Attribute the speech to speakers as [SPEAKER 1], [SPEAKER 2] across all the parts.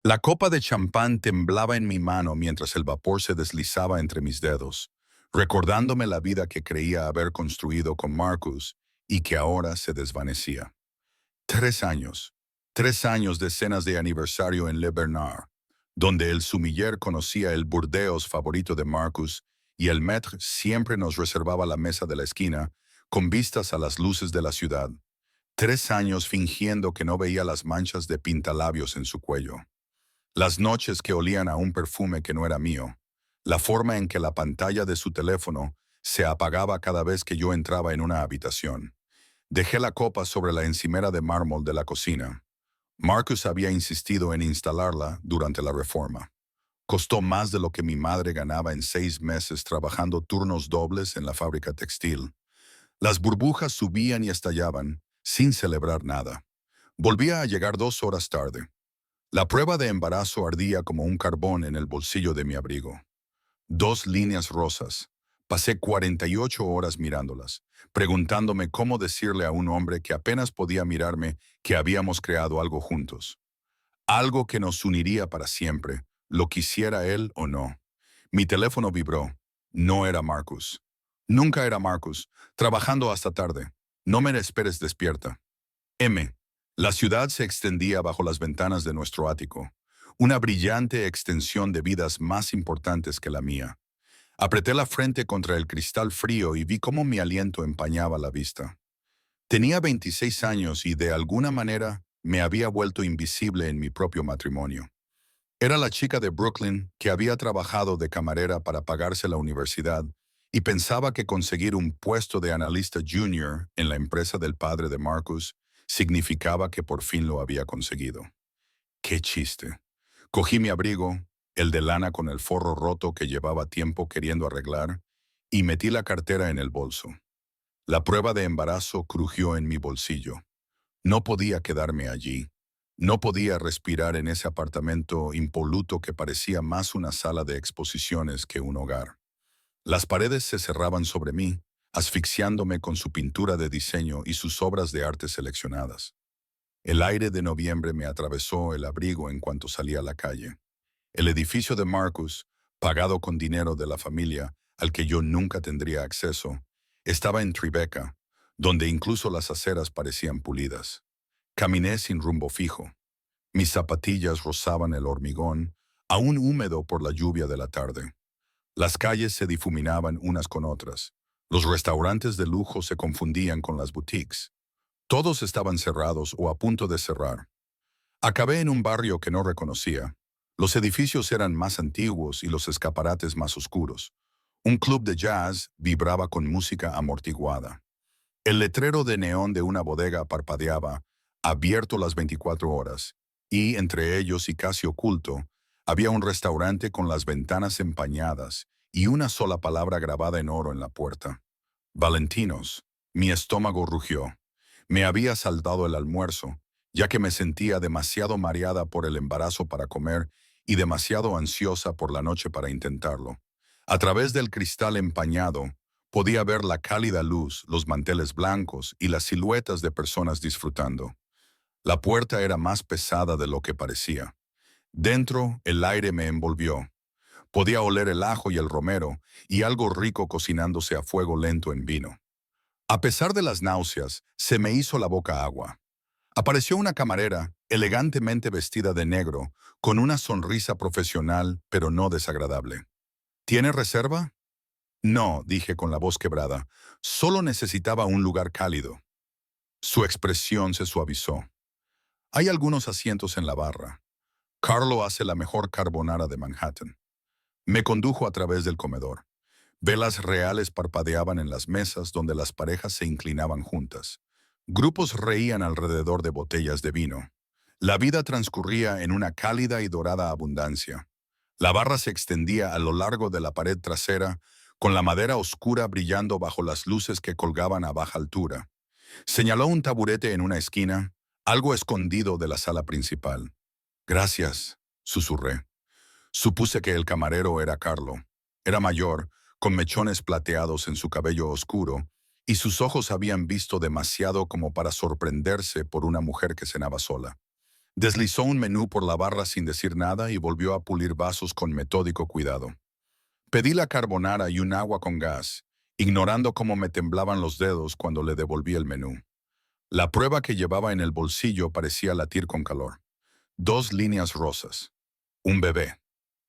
[SPEAKER 1] La copa de champán temblaba en mi mano mientras el vapor se deslizaba entre mis dedos, recordándome la vida que creía haber construido con Marcus y que ahora se desvanecía. 3 años. 3 años de cenas de aniversario en Le Bernard, donde el sumiller conocía el Burdeos favorito de Marcus y el maître siempre nos reservaba la mesa de la esquina con vistas a las luces de la ciudad. 3 años fingiendo que no veía las manchas de pintalabios en su cuello. Las noches que olían a un perfume que no era mío. La forma en que la pantalla de su teléfono se apagaba cada vez que yo entraba en una habitación. Dejé la copa sobre la encimera de mármol de la cocina. Marcus había insistido en instalarla durante la reforma. Costó más de lo que mi madre ganaba en 6 meses trabajando turnos dobles en la fábrica textil. Las burbujas subían y estallaban, sin celebrar nada. Volvía a llegar 2 horas tarde. La prueba de embarazo ardía como un carbón en el bolsillo de mi abrigo. 2 líneas rosas. Pasé 48 horas mirándolas, preguntándome cómo decirle a un hombre que apenas podía mirarme que habíamos creado algo juntos. Algo que nos uniría para siempre, lo quisiera él o no. Mi teléfono vibró. No era Marcus. Nunca era Marcus, trabajando hasta tarde. No me esperes despierta. M. La ciudad se extendía bajo las ventanas de nuestro ático, una brillante extensión de vidas más importantes que la mía. Apreté la frente contra el cristal frío y vi cómo mi aliento empañaba la vista. Tenía 26 años y de alguna manera me había vuelto invisible en mi propio matrimonio. Era la chica de Brooklyn que había trabajado de camarera para pagarse la universidad y pensaba que conseguir un puesto de analista junior en la empresa del padre de Marcus significaba que por fin lo había conseguido. ¡Qué chiste! Cogí mi abrigo, el de lana con el forro roto que llevaba tiempo queriendo arreglar, y metí la cartera en el bolso. La prueba de embarazo crujió en mi bolsillo. No podía quedarme allí. No podía respirar en ese apartamento impoluto que parecía más una sala de exposiciones que un hogar. Las paredes se cerraban sobre mí, asfixiándome con su pintura de diseño y sus obras de arte seleccionadas. El aire de noviembre me atravesó el abrigo en cuanto salí a la calle. El edificio de Marcus, pagado con dinero de la familia, al que yo nunca tendría acceso, estaba en Tribeca, donde incluso las aceras parecían pulidas. Caminé sin rumbo fijo. Mis zapatillas rozaban el hormigón, aún húmedo por la lluvia de la tarde. Las calles se difuminaban unas con otras. Los restaurantes de lujo se confundían con las boutiques. Todos estaban cerrados o a punto de cerrar. Acabé en un barrio que no reconocía. Los edificios eran más antiguos y los escaparates más oscuros. Un club de jazz vibraba con música amortiguada. El letrero de neón de una bodega parpadeaba, abierto las 24 horas, y entre ellos y casi oculto, había un restaurante con las ventanas empañadas y una sola palabra grabada en oro en la puerta. Valentinos. Mi estómago rugió. Me había saltado el almuerzo, ya que me sentía demasiado mareada por el embarazo para comer y demasiado ansiosa por la noche para intentarlo. A través del cristal empañado, podía ver la cálida luz, los manteles blancos y las siluetas de personas disfrutando. La puerta era más pesada de lo que parecía. Dentro, el aire me envolvió. Podía oler el ajo y el romero, y algo rico cocinándose a fuego lento en vino. A pesar de las náuseas, se me hizo la boca agua. Apareció una camarera, elegantemente vestida de negro, con una sonrisa profesional, pero no desagradable. ¿Tiene reserva? No, dije con la voz quebrada. Solo necesitaba un lugar cálido. Su expresión se suavizó. Hay algunos asientos en la barra. Carlo hace la mejor carbonara de Manhattan. Me condujo a través del comedor. Velas reales parpadeaban en las mesas donde las parejas se inclinaban juntas. Grupos reían alrededor de botellas de vino. La vida transcurría en una cálida y dorada abundancia. La barra se extendía a lo largo de la pared trasera, con la madera oscura brillando bajo las luces que colgaban a baja altura. Señaló un taburete en una esquina, algo escondido de la sala principal. Gracias, susurré. Supuse que el camarero era Carlo. Era mayor, con mechones plateados en su cabello oscuro, y sus ojos habían visto demasiado como para sorprenderse por una mujer que cenaba sola. Deslizó un menú por la barra sin decir nada y volvió a pulir vasos con metódico cuidado. Pedí la carbonara y un agua con gas, ignorando cómo me temblaban los dedos cuando le devolví el menú. La prueba que llevaba en el bolsillo parecía latir con calor. 2 líneas rosas. Un bebé.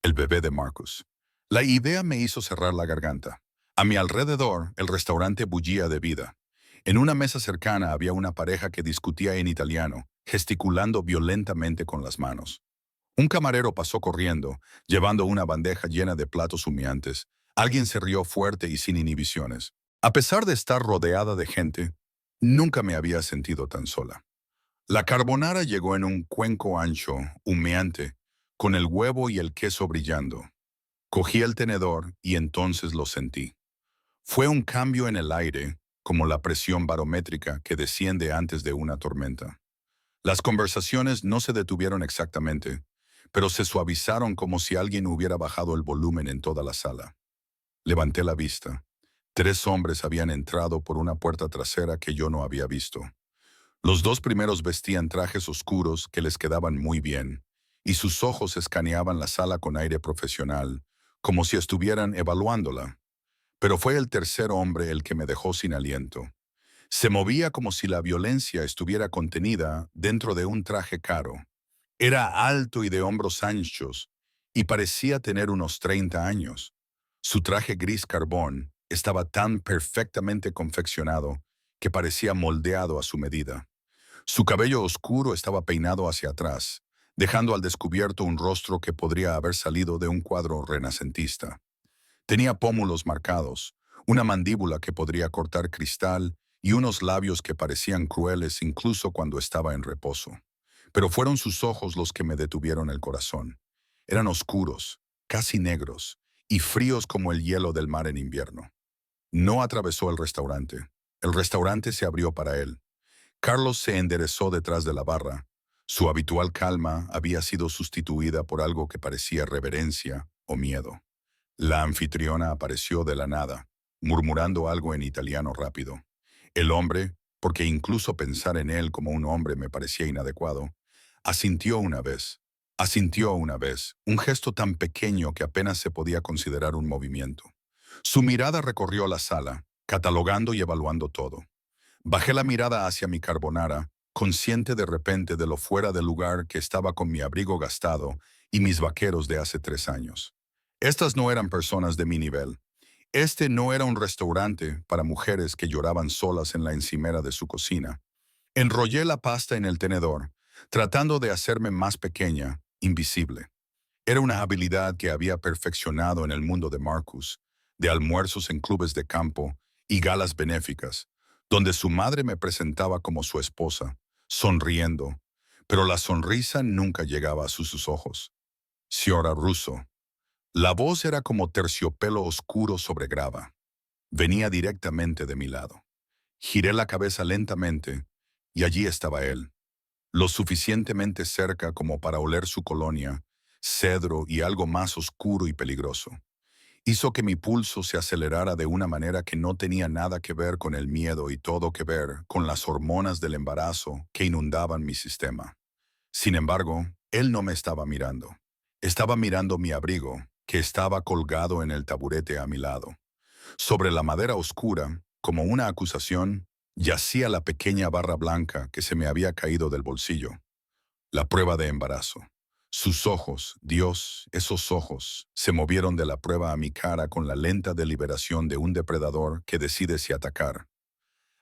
[SPEAKER 1] El bebé de Marcus. La idea me hizo cerrar la garganta. A mi alrededor, el restaurante bullía de vida. En una mesa cercana había una pareja que discutía en italiano, gesticulando violentamente con las manos. Un camarero pasó corriendo, llevando una bandeja llena de platos humeantes. Alguien se rió fuerte y sin inhibiciones. A pesar de estar rodeada de gente, nunca me había sentido tan sola. La carbonara llegó en un cuenco ancho, humeante, con el huevo y el queso brillando. Cogí el tenedor y entonces lo sentí. Fue un cambio en el aire, como la presión barométrica que desciende antes de una tormenta. Las conversaciones no se detuvieron exactamente, pero se suavizaron como si alguien hubiera bajado el volumen en toda la sala. Levanté la vista. 3 hombres habían entrado por una puerta trasera que yo no había visto. Los 2 primeros vestían trajes oscuros que les quedaban muy bien, y sus ojos escaneaban la sala con aire profesional, como si estuvieran evaluándola. Pero fue el tercer hombre el que me dejó sin aliento. Se movía como si la violencia estuviera contenida dentro de un traje caro. Era alto y de hombros anchos, y parecía tener unos 30 años. Su traje gris carbón estaba tan perfectamente confeccionado que parecía moldeado a su medida. Su cabello oscuro estaba peinado hacia atrás, dejando al descubierto un rostro que podría haber salido de un cuadro renacentista. Tenía pómulos marcados, una mandíbula que podría cortar cristal y unos labios que parecían crueles incluso cuando estaba en reposo. Pero fueron sus ojos los que me detuvieron el corazón. Eran oscuros, casi negros, y fríos como el hielo del mar en invierno. No atravesó el restaurante. El restaurante se abrió para él. Carlos se enderezó detrás de la barra. Su habitual calma había sido sustituida por algo que parecía reverencia o miedo. La anfitriona apareció de la nada, murmurando algo en italiano rápido. El hombre, porque incluso pensar en él como un hombre me parecía inadecuado, asintió una vez. Asintió una vez, un gesto tan pequeño que apenas se podía considerar un movimiento. Su mirada recorrió la sala, catalogando y evaluando todo. Bajé la mirada hacia mi carbonara, consciente de repente de lo fuera de lugar que estaba con mi abrigo gastado y mis vaqueros de hace 3 años. Estas no eran personas de mi nivel. Este no era un restaurante para mujeres que lloraban solas en la encimera de su cocina. Enrollé la pasta en el tenedor, tratando de hacerme más pequeña, invisible. Era una habilidad que había perfeccionado en el mundo de Marcus, de almuerzos en clubes de campo y galas benéficas, donde su madre me presentaba como su esposa, sonriendo, pero la sonrisa nunca llegaba a sus ojos. Señora Russo. La voz era como terciopelo oscuro sobre grava. Venía directamente de mi lado. Giré la cabeza lentamente, y allí estaba él, lo suficientemente cerca como para oler su colonia, cedro y algo más oscuro y peligroso. Hizo que mi pulso se acelerara de una manera que no tenía nada que ver con el miedo y todo que ver con las hormonas del embarazo que inundaban mi sistema. Sin embargo, él no me estaba mirando. Estaba mirando mi abrigo, que estaba colgado en el taburete a mi lado. Sobre la madera oscura, como una acusación, yacía la pequeña barra blanca que se me había caído del bolsillo. La prueba de embarazo. Sus ojos, Dios, esos ojos, se movieron de la prueba a mi cara con la lenta deliberación de un depredador que decide si atacar.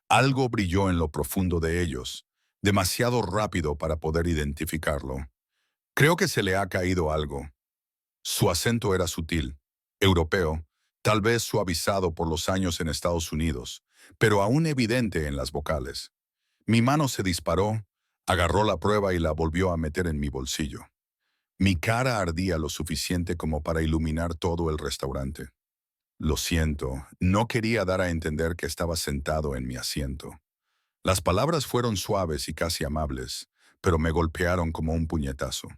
[SPEAKER 1] Algo brilló en lo profundo de ellos, demasiado rápido para poder identificarlo. Creo que se le ha caído algo. Su acento era sutil, europeo, tal vez suavizado por los años en Estados Unidos, pero aún evidente en las vocales. Mi mano se disparó, agarró la prueba y la volvió a meter en mi bolsillo. Mi cara ardía lo suficiente como para iluminar todo el restaurante. Lo siento, no quería dar a entender que estaba sentado en mi asiento. Las palabras fueron suaves y casi amables, pero me golpearon como un puñetazo.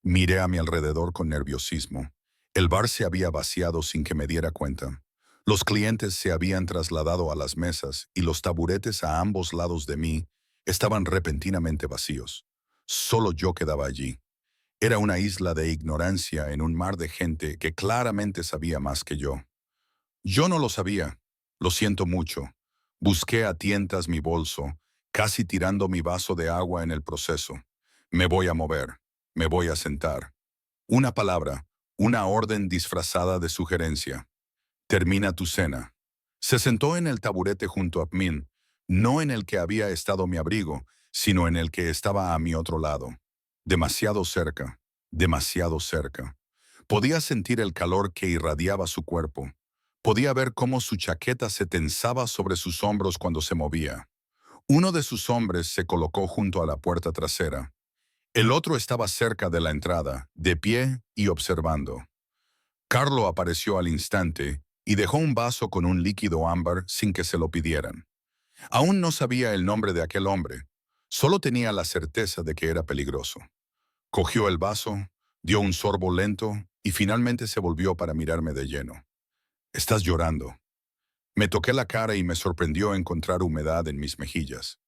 [SPEAKER 1] Miré a mi alrededor con nerviosismo. El bar se había vaciado sin que me diera cuenta. Los clientes se habían trasladado a las mesas y los taburetes a ambos lados de mí estaban repentinamente vacíos. Solo yo quedaba allí. Era una isla de ignorancia en un mar de gente que claramente sabía más que yo. Yo no lo sabía. Lo siento mucho. Busqué a tientas mi bolso, casi tirando mi vaso de agua en el proceso. Me voy a mover. Me voy a sentar. Una palabra, una orden disfrazada de sugerencia. Termina tu cena. Se sentó en el taburete junto a mí, no en el que había estado mi abrigo, sino en el que estaba a mi otro lado. Demasiado cerca, demasiado cerca. Podía sentir el calor que irradiaba su cuerpo. Podía ver cómo su chaqueta se tensaba sobre sus hombros cuando se movía. Uno de sus hombres se colocó junto a la puerta trasera. El otro estaba cerca de la entrada, de pie y observando. Carlo apareció al instante y dejó un vaso con un líquido ámbar sin que se lo pidieran. Aún no sabía el nombre de aquel hombre, solo tenía la certeza de que era peligroso. Cogió el vaso, dio un sorbo lento y finalmente se volvió para mirarme de lleno. «Estás llorando». Me toqué la cara y me sorprendió encontrar humedad en mis mejillas.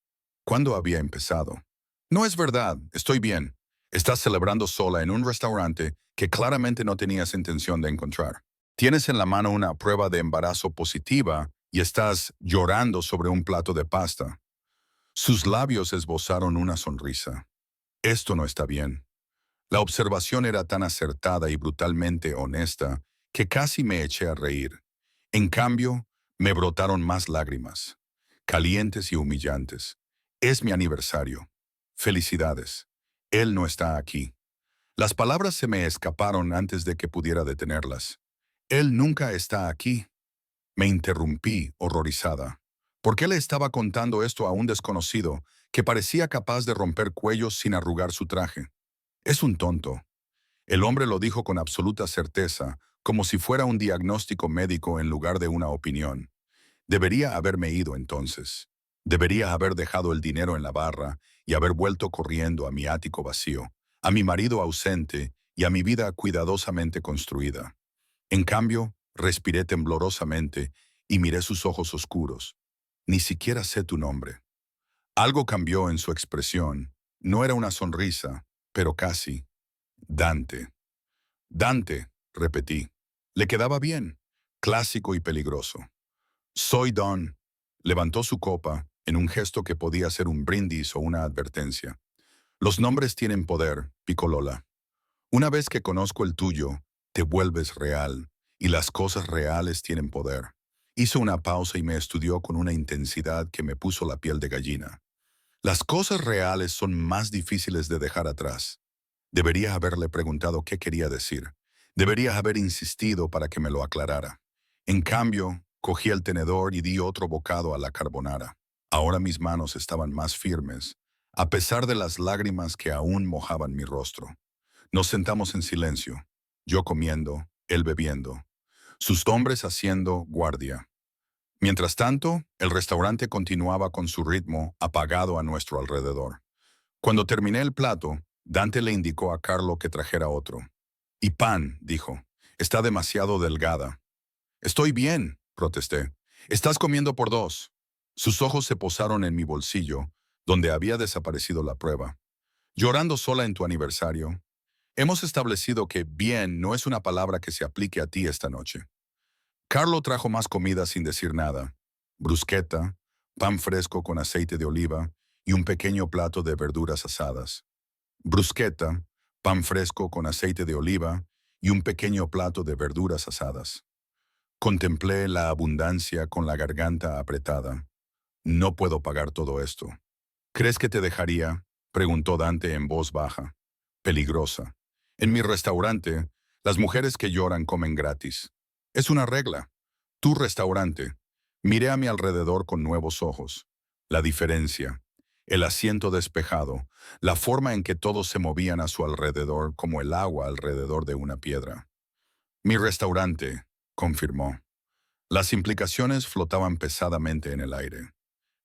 [SPEAKER 1] ¿Cuándo había empezado? «No es verdad, estoy bien. Estás celebrando sola en un restaurante que claramente no tenías intención de encontrar. Tienes en la mano una prueba de embarazo positiva y estás llorando sobre un plato de pasta». Sus labios esbozaron una sonrisa. «Esto no está bien». La observación era tan acertada y brutalmente honesta que casi me eché a reír. En cambio, me brotaron más lágrimas, calientes y humillantes. «Es mi aniversario. Felicidades. Él no está aquí». Las palabras se me escaparon antes de que pudiera detenerlas. «Él nunca está aquí». Me interrumpí, horrorizada. ¿Por qué le estaba contando esto a un desconocido que parecía capaz de romper cuellos sin arrugar su traje? «Es un tonto». El hombre lo dijo con absoluta certeza, como si fuera un diagnóstico médico en lugar de una opinión. Debería haberme ido entonces. Debería haber dejado el dinero en la barra y haber vuelto corriendo a mi ático vacío, a mi marido ausente y a mi vida cuidadosamente construida. En cambio, respiré temblorosamente y miré sus ojos oscuros. «Ni siquiera sé tu nombre». Algo cambió en su expresión. No era una sonrisa, pero casi. «Dante». «Dante», repetí. Le quedaba bien, clásico y peligroso. «Soy Don». Levantó su copa en un gesto que podía ser un brindis o una advertencia. «Los nombres tienen poder, Piccolola. Una vez que conozco el tuyo, te vuelves real, y las cosas reales tienen poder». Hizo una pausa y me estudió con una intensidad que me puso la piel de gallina. «Las cosas reales son más difíciles de dejar atrás». Debería haberle preguntado qué quería decir. Debería haber insistido para que me lo aclarara. En cambio, cogí el tenedor y di otro bocado a la carbonara. Ahora mis manos estaban más firmes, a pesar de las lágrimas que aún mojaban mi rostro. Nos sentamos en silencio, yo comiendo, él bebiendo, sus hombres haciendo guardia. Mientras tanto, el restaurante continuaba con su ritmo apagado a nuestro alrededor. Cuando terminé el plato, Dante le indicó a Carlo que trajera otro. «Y pan», dijo. «Está demasiado delgada». «Estoy bien», protesté. «Estás comiendo por dos». Sus ojos se posaron en mi bolsillo, donde había desaparecido la prueba. «Llorando sola en tu aniversario». Hemos establecido que bien no es una palabra que se aplique a ti esta noche. Carlo trajo más comida sin decir nada. Brusqueta, pan fresco con aceite de oliva y un pequeño plato de verduras asadas. Brusqueta, pan fresco con aceite de oliva y un pequeño plato de verduras asadas. Contemplé la abundancia con la garganta apretada. «No puedo pagar todo esto». «¿Crees que te dejaría?», preguntó Dante en voz baja. «Peligrosa. En mi restaurante, las mujeres que lloran comen gratis. Es una regla. Tu restaurante». Miré a mi alrededor con nuevos ojos. La diferencia, el asiento despejado, la forma en que todos se movían a su alrededor como el agua alrededor de una piedra. «Mi restaurante», confirmó. Las implicaciones flotaban pesadamente en el aire.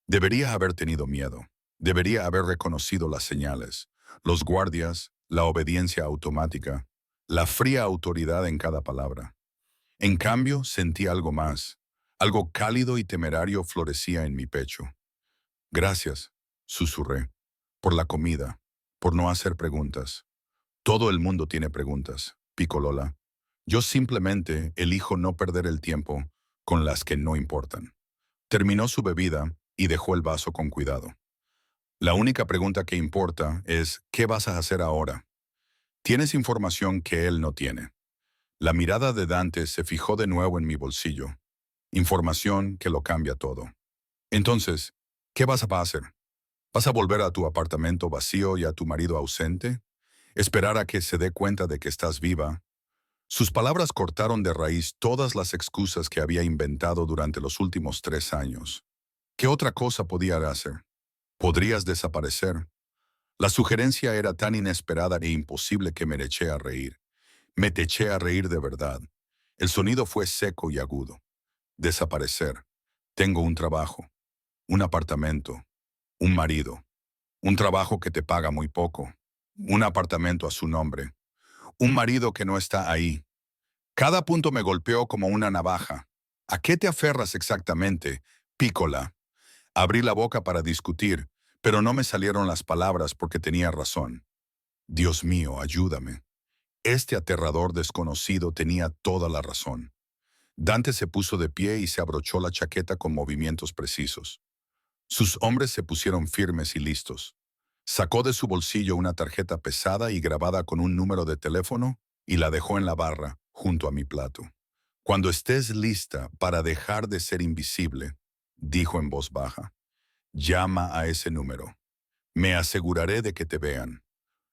[SPEAKER 1] Debería haber tenido miedo. Debería haber reconocido las señales, los guardias, la obediencia automática, la fría autoridad en cada palabra. En cambio, sentí algo más. Algo cálido y temerario florecía en mi pecho. «Gracias», susurré, «por la comida, por no hacer preguntas. Todo el mundo tiene preguntas, Picolola. Yo simplemente elijo no perder el tiempo con las que no importan. Terminó su bebida y dejó el vaso con cuidado. La única pregunta que importa es, ¿qué vas a hacer ahora? Tienes información que él no tiene. La mirada de Dante se fijó de nuevo en mi bolsillo. Información que lo cambia todo. Entonces, ¿qué vas a hacer? ¿Vas a volver a tu apartamento vacío y a tu marido ausente? ¿Esperar a que se dé cuenta de que estás viva? Sus palabras cortaron de raíz todas las excusas que había inventado durante los últimos 3 años. ¿Qué otra cosa podía hacer? ¿Podrías desaparecer? La sugerencia era tan inesperada e imposible que me eché a reír. Me eché a reír de verdad. El sonido fue seco y agudo. Desaparecer. Tengo un trabajo, un apartamento, un marido, un trabajo que te paga muy poco, un apartamento a su nombre, un marido que no está ahí. Cada punto me golpeó como una navaja. ¿A qué te aferras exactamente, Pícola? Abrí la boca para discutir, pero no me salieron las palabras porque tenía razón. Dios mío, ayúdame. Este aterrador desconocido tenía toda la razón. Dante se puso de pie y se abrochó la chaqueta con movimientos precisos. Sus hombres se pusieron firmes y listos. Sacó de su bolsillo una tarjeta pesada y grabada con un número de teléfono y la dejó en la barra, junto a mi plato. Cuando estés lista para dejar de ser invisible, dijo en voz baja, llama a ese número. Me aseguraré de que te vean.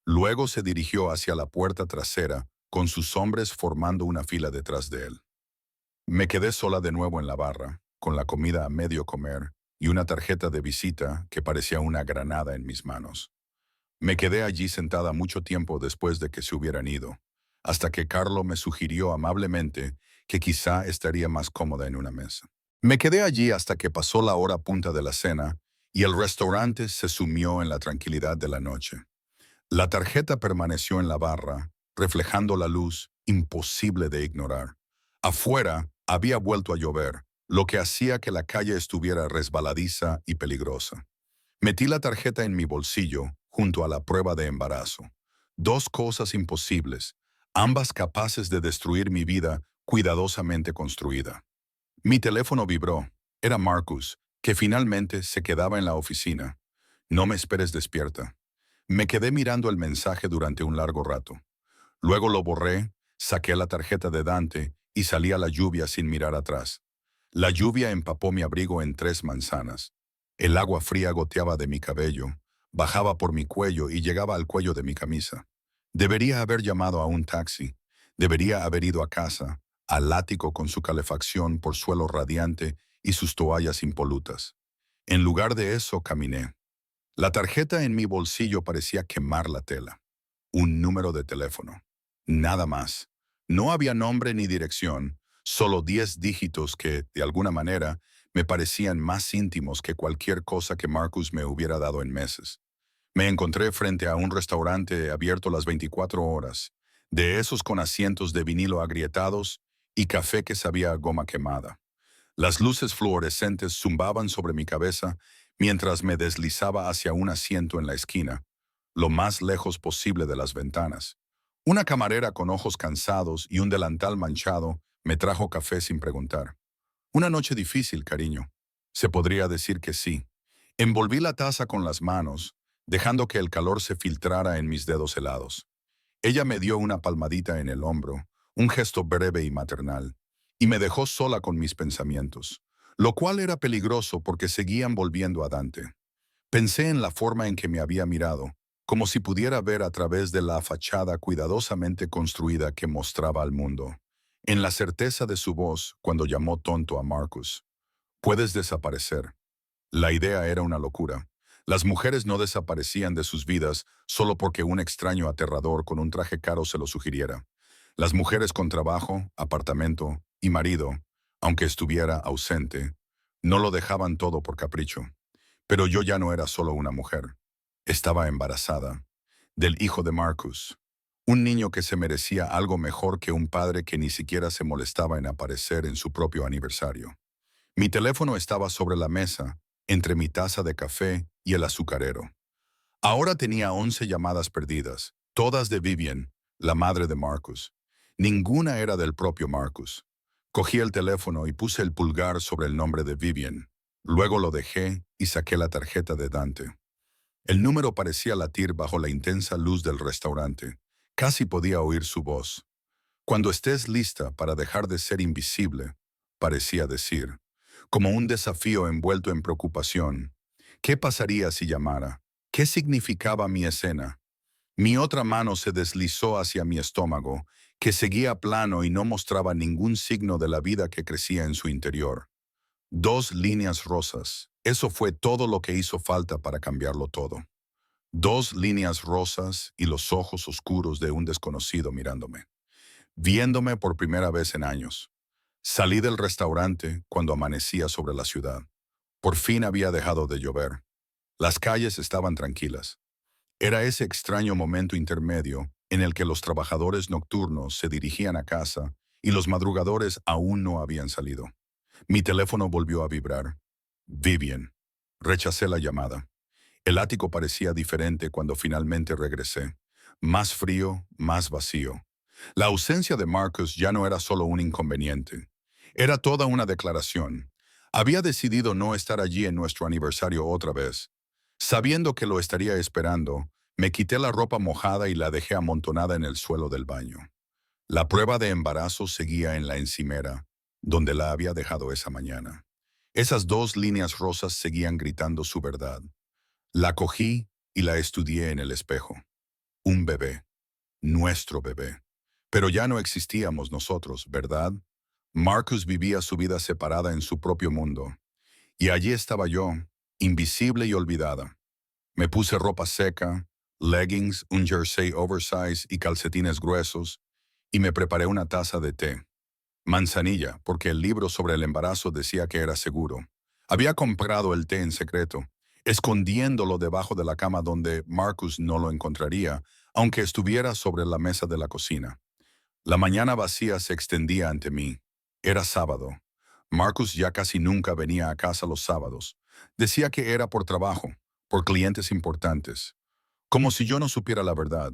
[SPEAKER 1] Luego se dirigió hacia la puerta trasera, con sus hombres formando una fila detrás de él. Me quedé sola de nuevo en la barra, con la comida a medio comer y una tarjeta de visita que parecía una granada en mis manos. Me quedé allí sentada mucho tiempo después de que se hubieran ido, hasta que Carlo me sugirió amablemente que quizá estaría más cómoda en una mesa. Me quedé allí hasta que pasó la hora punta de la cena y el restaurante se sumió en la tranquilidad de la noche. La tarjeta permaneció en la barra, reflejando la luz imposible de ignorar. Afuera había vuelto a llover, lo que hacía que la calle estuviera resbaladiza y peligrosa. Metí la tarjeta en mi bolsillo, junto a la prueba de embarazo. Dos cosas imposibles, ambas capaces de destruir mi vida cuidadosamente construida. Mi teléfono vibró. Era Marcus, que finalmente se quedaba en la oficina. No me esperes despierta. Me quedé mirando el mensaje durante un largo rato. Luego lo borré, saqué la tarjeta de Dante y salí a la lluvia sin mirar atrás. La lluvia empapó mi abrigo en 3 manzanas. El agua fría goteaba de mi cabello, bajaba por mi cuello y llegaba al cuello de mi camisa. Debería haber llamado a un taxi. Debería haber ido a casa, al ático con su calefacción por suelo radiante y sus toallas impolutas. En lugar de eso, caminé. La tarjeta en mi bolsillo parecía quemar la tela. Un número de teléfono. Nada más. No había nombre ni dirección, solo 10 dígitos que, de alguna manera, me parecían más íntimos que cualquier cosa que Marcus me hubiera dado en meses. Me encontré frente a un restaurante abierto las 24 horas, de esos con asientos de vinilo agrietados y café que sabía a goma quemada. Las luces fluorescentes zumbaban sobre mi cabeza mientras me deslizaba hacia un asiento en la esquina, lo más lejos posible de las ventanas. Una camarera con ojos cansados y un delantal manchado me trajo café sin preguntar. Una noche difícil, cariño. Se podría decir que sí. Envolví la taza con las manos, dejando que el calor se filtrara en mis dedos helados. Ella me dio una palmadita en el hombro, un gesto breve y maternal, y me dejó sola con mis pensamientos, lo cual era peligroso porque seguían volviendo a Dante. Pensé en la forma en que me había mirado, como si pudiera ver a través de la fachada cuidadosamente construida que mostraba al mundo, en la certeza de su voz cuando llamó tonto a Marcus. Puedes desaparecer. La idea era una locura. Las mujeres no desaparecían de sus vidas solo porque un extraño aterrador con un traje caro se lo sugiriera. Las mujeres con trabajo, apartamento y marido, aunque estuviera ausente, no lo dejaban todo por capricho. Pero yo ya no era solo una mujer. Estaba embarazada, del hijo de Marcus, un niño que se merecía algo mejor que un padre que ni siquiera se molestaba en aparecer en su propio aniversario. Mi teléfono estaba sobre la mesa, entre mi taza de café y el azucarero. Ahora tenía 11 llamadas perdidas, todas de Vivian, la madre de Marcus. Ninguna era del propio Marcus. Cogí el teléfono y puse el pulgar sobre el nombre de Vivian. Luego lo dejé y saqué la tarjeta de Dante. El número parecía latir bajo la intensa luz del restaurante. Casi podía oír su voz. Cuando estés lista para dejar de ser invisible, parecía decir, como un desafío envuelto en preocupación. ¿Qué pasaría si llamara? ¿Qué significaba mi escena? Mi otra mano se deslizó hacia mi estómago, que seguía plano y no mostraba ningún signo de la vida que crecía en su interior. 2 líneas rosas. Eso fue todo lo que hizo falta para cambiarlo todo. 2 líneas rosas y los ojos oscuros de un desconocido mirándome, viéndome por primera vez en años. Salí del restaurante cuando amanecía sobre la ciudad. Por fin había dejado de llover. Las calles estaban tranquilas. Era ese extraño momento intermedio en el que los trabajadores nocturnos se dirigían a casa y los madrugadores aún no habían salido. Mi teléfono volvió a vibrar. Vivian. Rechacé la llamada. El ático parecía diferente cuando finalmente regresé. Más frío, más vacío. La ausencia de Marcus ya no era solo un inconveniente. Era toda una declaración. Había decidido no estar allí en nuestro aniversario otra vez. Sabiendo que lo estaría esperando, me quité la ropa mojada y la dejé amontonada en el suelo del baño. La prueba de embarazo seguía en la encimera, donde la había dejado esa mañana. Esas 2 líneas rosas seguían gritando su verdad. La cogí y la estudié en el espejo. Un bebé. Nuestro bebé. Pero ya no existíamos nosotros, ¿verdad? Marcus vivía su vida separada en su propio mundo. Y allí estaba yo, invisible y olvidada. Me puse ropa seca, leggings, un jersey oversize y calcetines gruesos, y me preparé una taza de té. Manzanilla, porque el libro sobre el embarazo decía que era seguro. Había comprado el té en secreto, escondiéndolo debajo de la cama donde Marcus no lo encontraría, aunque estuviera sobre la mesa de la cocina. La mañana vacía se extendía ante mí. Era sábado. Marcus ya casi nunca venía a casa los sábados. Decía que era por trabajo, por clientes importantes. Como si yo no supiera la verdad.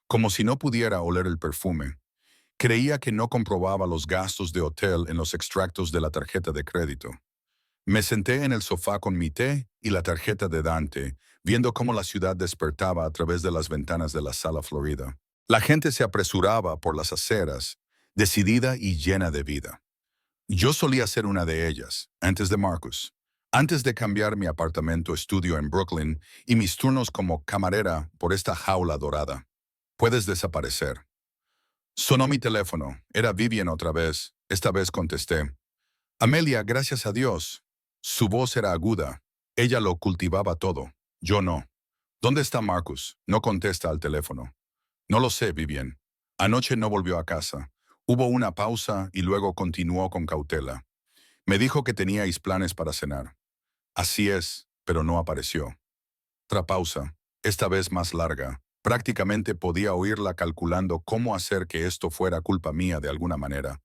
[SPEAKER 1] Como si no pudiera oler el perfume. Creía que no comprobaba los gastos de hotel en los extractos de la tarjeta de crédito. Me senté en el sofá con mi té y la tarjeta de Dante, viendo cómo la ciudad despertaba a través de las ventanas de la sala florida. La gente se apresuraba por las aceras, decidida y llena de vida. Yo solía ser una de ellas, antes de Marcus. Antes de cambiar mi apartamento estudio en Brooklyn y mis turnos como camarera por esta jaula dorada. Puedes desaparecer. Sonó mi teléfono. Era Vivian otra vez. Esta vez contesté. Amelia, gracias a Dios. Su voz era aguda. Ella lo cultivaba todo. Yo no. ¿Dónde está Marcus? No contesta al teléfono. No lo sé, Vivian. Anoche no volvió a casa. Hubo una pausa y luego continuó con cautela. Me dijo que teníais planes para cenar. Así es, pero no apareció. Otra pausa, esta vez más larga. Prácticamente podía oírla calculando cómo hacer que esto fuera culpa mía de alguna manera.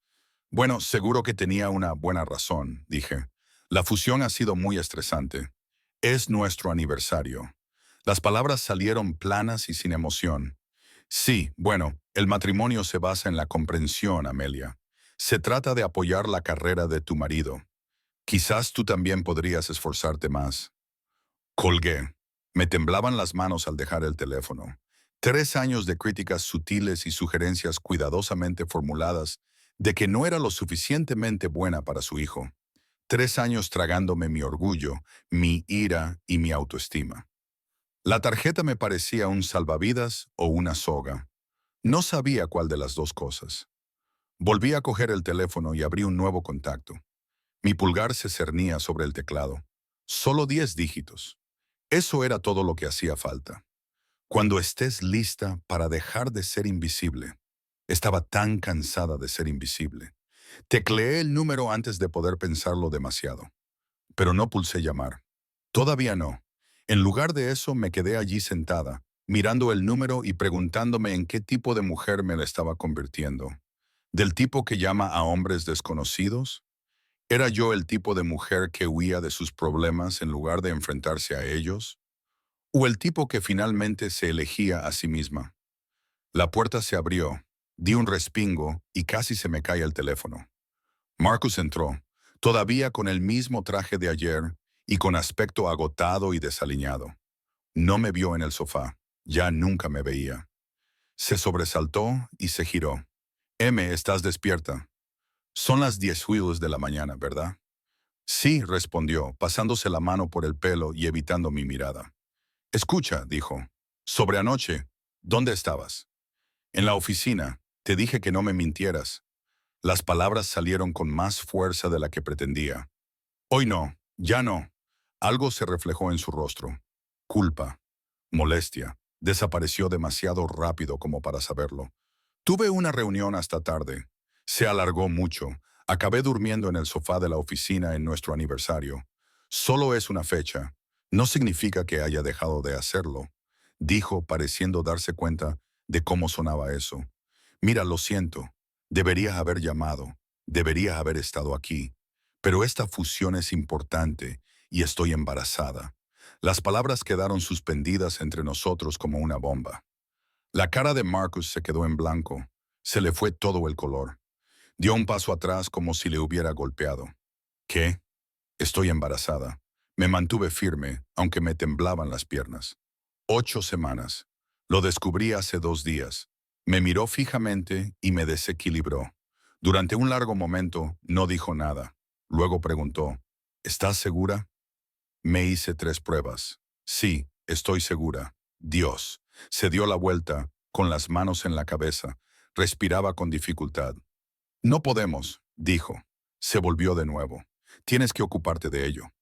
[SPEAKER 1] Bueno, seguro que tenía una buena razón, dije. La fusión ha sido muy estresante. Es nuestro aniversario. Las palabras salieron planas y sin emoción. Sí, bueno, el matrimonio se basa en la comprensión, Amelia. Se trata de apoyar la carrera de tu marido. Quizás tú también podrías esforzarte más. Colgué. Me temblaban las manos al dejar el teléfono. 3 años de críticas sutiles y sugerencias cuidadosamente formuladas de que no era lo suficientemente buena para su hijo. 3 años tragándome mi orgullo, mi ira y mi autoestima. La tarjeta me parecía un salvavidas o una soga. No sabía cuál de las dos cosas. Volví a coger el teléfono y abrí un nuevo contacto. Mi pulgar se cernía sobre el teclado. Solo 10 dígitos. Eso era todo lo que hacía falta. Cuando estés lista para dejar de ser invisible. Estaba tan cansada de ser invisible. Tecleé el número antes de poder pensarlo demasiado. Pero no pulsé llamar. Todavía no. En lugar de eso me quedé allí sentada, mirando el número y preguntándome en qué tipo de mujer me la estaba convirtiendo. ¿Del tipo que llama a hombres desconocidos? ¿Era yo el tipo de mujer que huía de sus problemas en lugar de enfrentarse a ellos? O el tipo que finalmente se elegía a sí misma. La puerta se abrió, di un respingo y casi se me cae el teléfono. Marcus entró, todavía con el mismo traje de ayer y con aspecto agotado y desaliñado. No me vio en el sofá, ya nunca me veía. Se sobresaltó y se giró. M, ¿estás despierta? Son las 10 de la mañana, ¿verdad? Sí, respondió, pasándose la mano por el pelo y evitando mi mirada. Escucha, dijo. Sobre anoche, ¿dónde estabas? En la oficina. Te dije que no me mintieras. Las palabras salieron con más fuerza de la que pretendía. Hoy no, ya no. Algo se reflejó en su rostro. Culpa, molestia. Desapareció demasiado rápido como para saberlo. Tuve una reunión hasta tarde. Se alargó mucho. Acabé durmiendo en el sofá de la oficina en nuestro aniversario. Solo es una fecha. No significa que haya dejado de hacerlo, dijo, pareciendo darse cuenta de cómo sonaba eso. Mira, lo siento. Debería haber llamado. Debería haber estado aquí. Pero esta fusión es importante y estoy embarazada. Las palabras quedaron suspendidas entre nosotros como una bomba. La cara de Marcus se quedó en blanco. Se le fue todo el color. Dio un paso atrás como si le hubiera golpeado. ¿Qué? Estoy embarazada. Me mantuve firme, aunque me temblaban las piernas. 8 semanas. Lo descubrí hace 2 días. Me miró fijamente y me desequilibró. Durante un largo momento no dijo nada. Luego preguntó, ¿estás segura? Me hice 3 pruebas. Sí, estoy segura. Dios. Se dio la vuelta, con las manos en la cabeza. Respiraba con dificultad. No podemos, dijo. Se volvió de nuevo. Tienes que ocuparte de ello.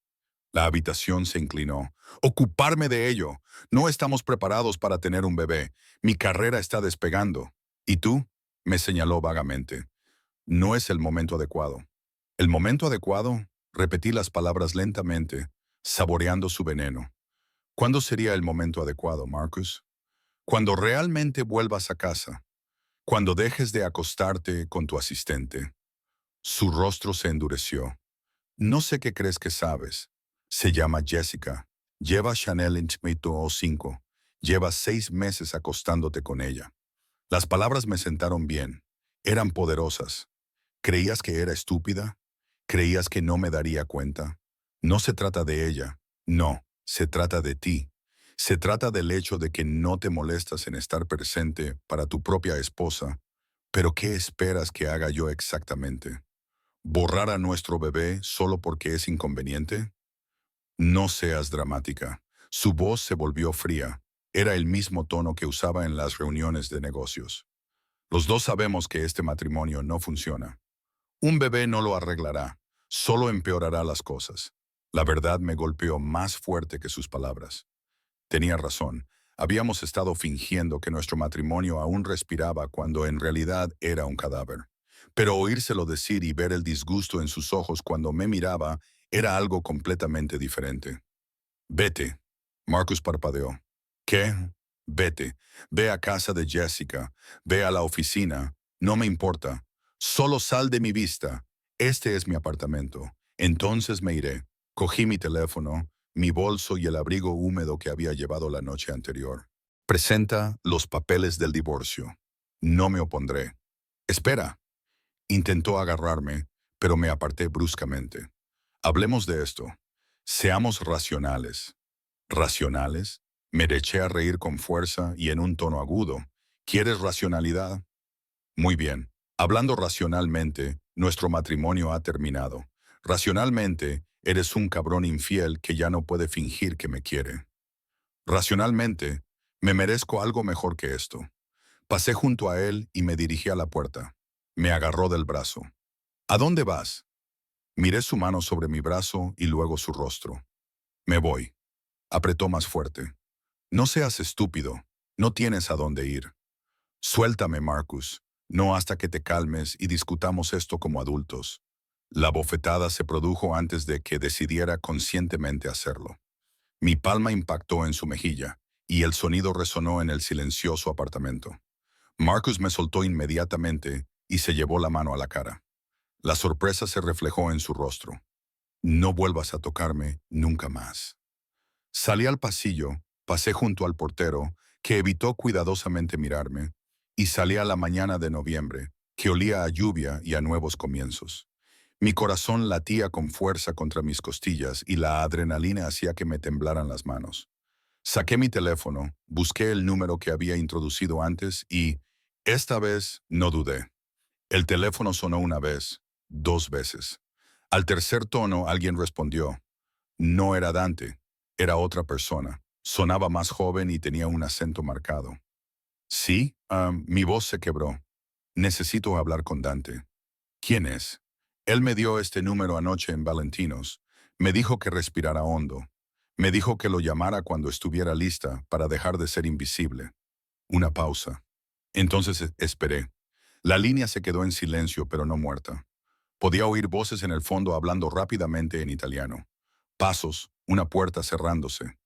[SPEAKER 1] La habitación se inclinó. ¡Ocuparme de ello! No estamos preparados para tener un bebé. Mi carrera está despegando. ¿Y tú? Me señaló vagamente. No es el momento adecuado. ¿El momento adecuado? Repetí las palabras lentamente, saboreando su veneno. ¿Cuándo sería el momento adecuado, Marcus? Cuando realmente vuelvas a casa. Cuando dejes de acostarte con tu asistente. Su rostro se endureció. No sé qué crees que sabes. Se llama Jessica. Lleva Chanel Intimate 5. Llevas 6 meses acostándote con ella. Las palabras me sentaron bien. Eran poderosas. ¿Creías que era estúpida? ¿Creías que no me daría cuenta? No se trata de ella. No, se trata de ti. Se trata del hecho de que no te molestas en estar presente para tu propia esposa. Pero ¿qué esperas que haga yo exactamente? ¿Borrar a nuestro bebé solo porque es inconveniente? No seas dramática. Su voz se volvió fría. Era el mismo tono que usaba en las reuniones de negocios. Los dos sabemos que este matrimonio no funciona. Un bebé no lo arreglará, solo empeorará las cosas. La verdad me golpeó más fuerte que sus palabras. Tenía razón. Habíamos estado fingiendo que nuestro matrimonio aún respiraba cuando en realidad era un cadáver. Pero oírselo decir y ver el disgusto en sus ojos cuando me miraba era algo completamente diferente. Vete. Marcus parpadeó. ¿Qué? Vete. Ve a casa de Jessica. Ve a la oficina. No me importa. Solo sal de mi vista. Este es mi apartamento. Entonces me iré. Cogí mi teléfono, mi bolso y el abrigo húmedo que había llevado la noche anterior. Presenta los papeles del divorcio. No me opondré. Espera. Intentó agarrarme, pero me aparté bruscamente. Hablemos de esto. Seamos racionales. ¿Racionales? Me eché a reír con fuerza y en un tono agudo. ¿Quieres racionalidad? Muy bien. Hablando racionalmente, nuestro matrimonio ha terminado. Racionalmente, eres un cabrón infiel que ya no puede fingir que me quiere. Racionalmente, me merezco algo mejor que esto. Pasé junto a él y me dirigí a la puerta. Me agarró del brazo. ¿A dónde vas? Miré su mano sobre mi brazo y luego su rostro. Me voy. Apretó más fuerte. No seas estúpido. No tienes a dónde ir. Suéltame, Marcus. No hasta que te calmes y discutamos esto como adultos. La bofetada se produjo antes de que decidiera conscientemente hacerlo. Mi palma impactó en su mejilla, y el sonido resonó en el silencioso apartamento. Marcus me soltó inmediatamente y se llevó la mano a la cara. La sorpresa se reflejó en su rostro. No vuelvas a tocarme nunca más. Salí al pasillo Pasé junto al portero, que evitó cuidadosamente mirarme, y salí a la mañana de noviembre, que olía a lluvia y a nuevos comienzos. Mi corazón latía con fuerza contra mis costillas y la adrenalina hacía que me temblaran las manos. Saqué mi teléfono, busqué el número que había introducido antes y, esta vez, no dudé. El teléfono sonó una vez, dos veces. Al tercer tono alguien respondió. No era Dante, era otra persona. Sonaba más joven y tenía un acento marcado. Sí, mi voz se quebró. Necesito hablar con Dante. ¿Quién es? Él me dio este número anoche en Valentinos. Me dijo que respirara hondo. Me dijo que lo llamara cuando estuviera lista para dejar de ser invisible. Una pausa. Entonces esperé. La línea se quedó en silencio, pero no muerta. Podía oír voces en el fondo hablando rápidamente en italiano. Pasos, una puerta cerrándose.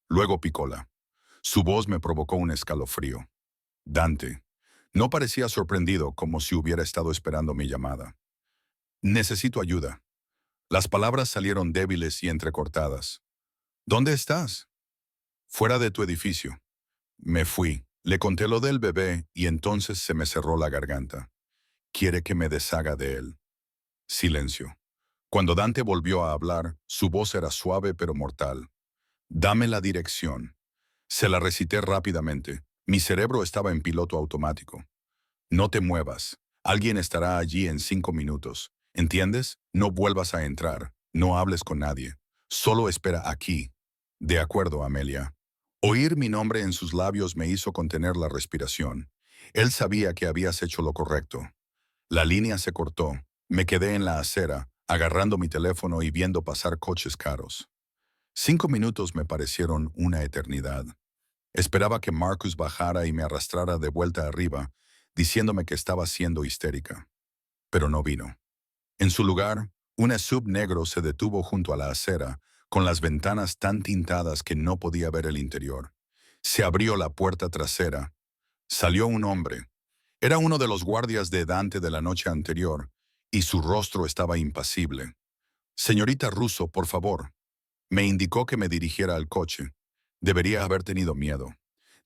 [SPEAKER 1] Luego Piccola. Su voz me provocó un escalofrío. Dante. No parecía sorprendido, como si hubiera estado esperando mi llamada. Necesito ayuda. Las palabras salieron débiles y entrecortadas. ¿Dónde estás? Fuera de tu edificio. Me fui. Le conté lo del bebé y entonces se me cerró la garganta. Quiere que me deshaga de él. Silencio. Cuando Dante volvió a hablar, su voz era suave pero mortal. Dame la dirección. Se la recité rápidamente. Mi cerebro estaba en piloto automático. No te muevas. Alguien estará allí en 5 minutos. ¿Entiendes? No vuelvas a entrar. No hables con nadie. Solo espera aquí. De acuerdo, Amelia. Oír mi nombre en sus labios me hizo contener la respiración. Él sabía que habías hecho lo correcto. La línea se cortó. Me quedé en la acera, agarrando mi teléfono y viendo pasar coches caros. 5 minutos me parecieron una eternidad. Esperaba que Marcus bajara y me arrastrara de vuelta arriba, diciéndome que estaba siendo histérica. Pero no vino. En su lugar, un sub negro se detuvo junto a la acera, con las ventanas tan tintadas que no podía ver el interior. Se abrió la puerta trasera. Salió un hombre. Era uno de los guardias de Dante de la noche anterior, y su rostro estaba impasible. Señorita Russo, por favor. Me indicó que me dirigiera al coche. Debería haber tenido miedo.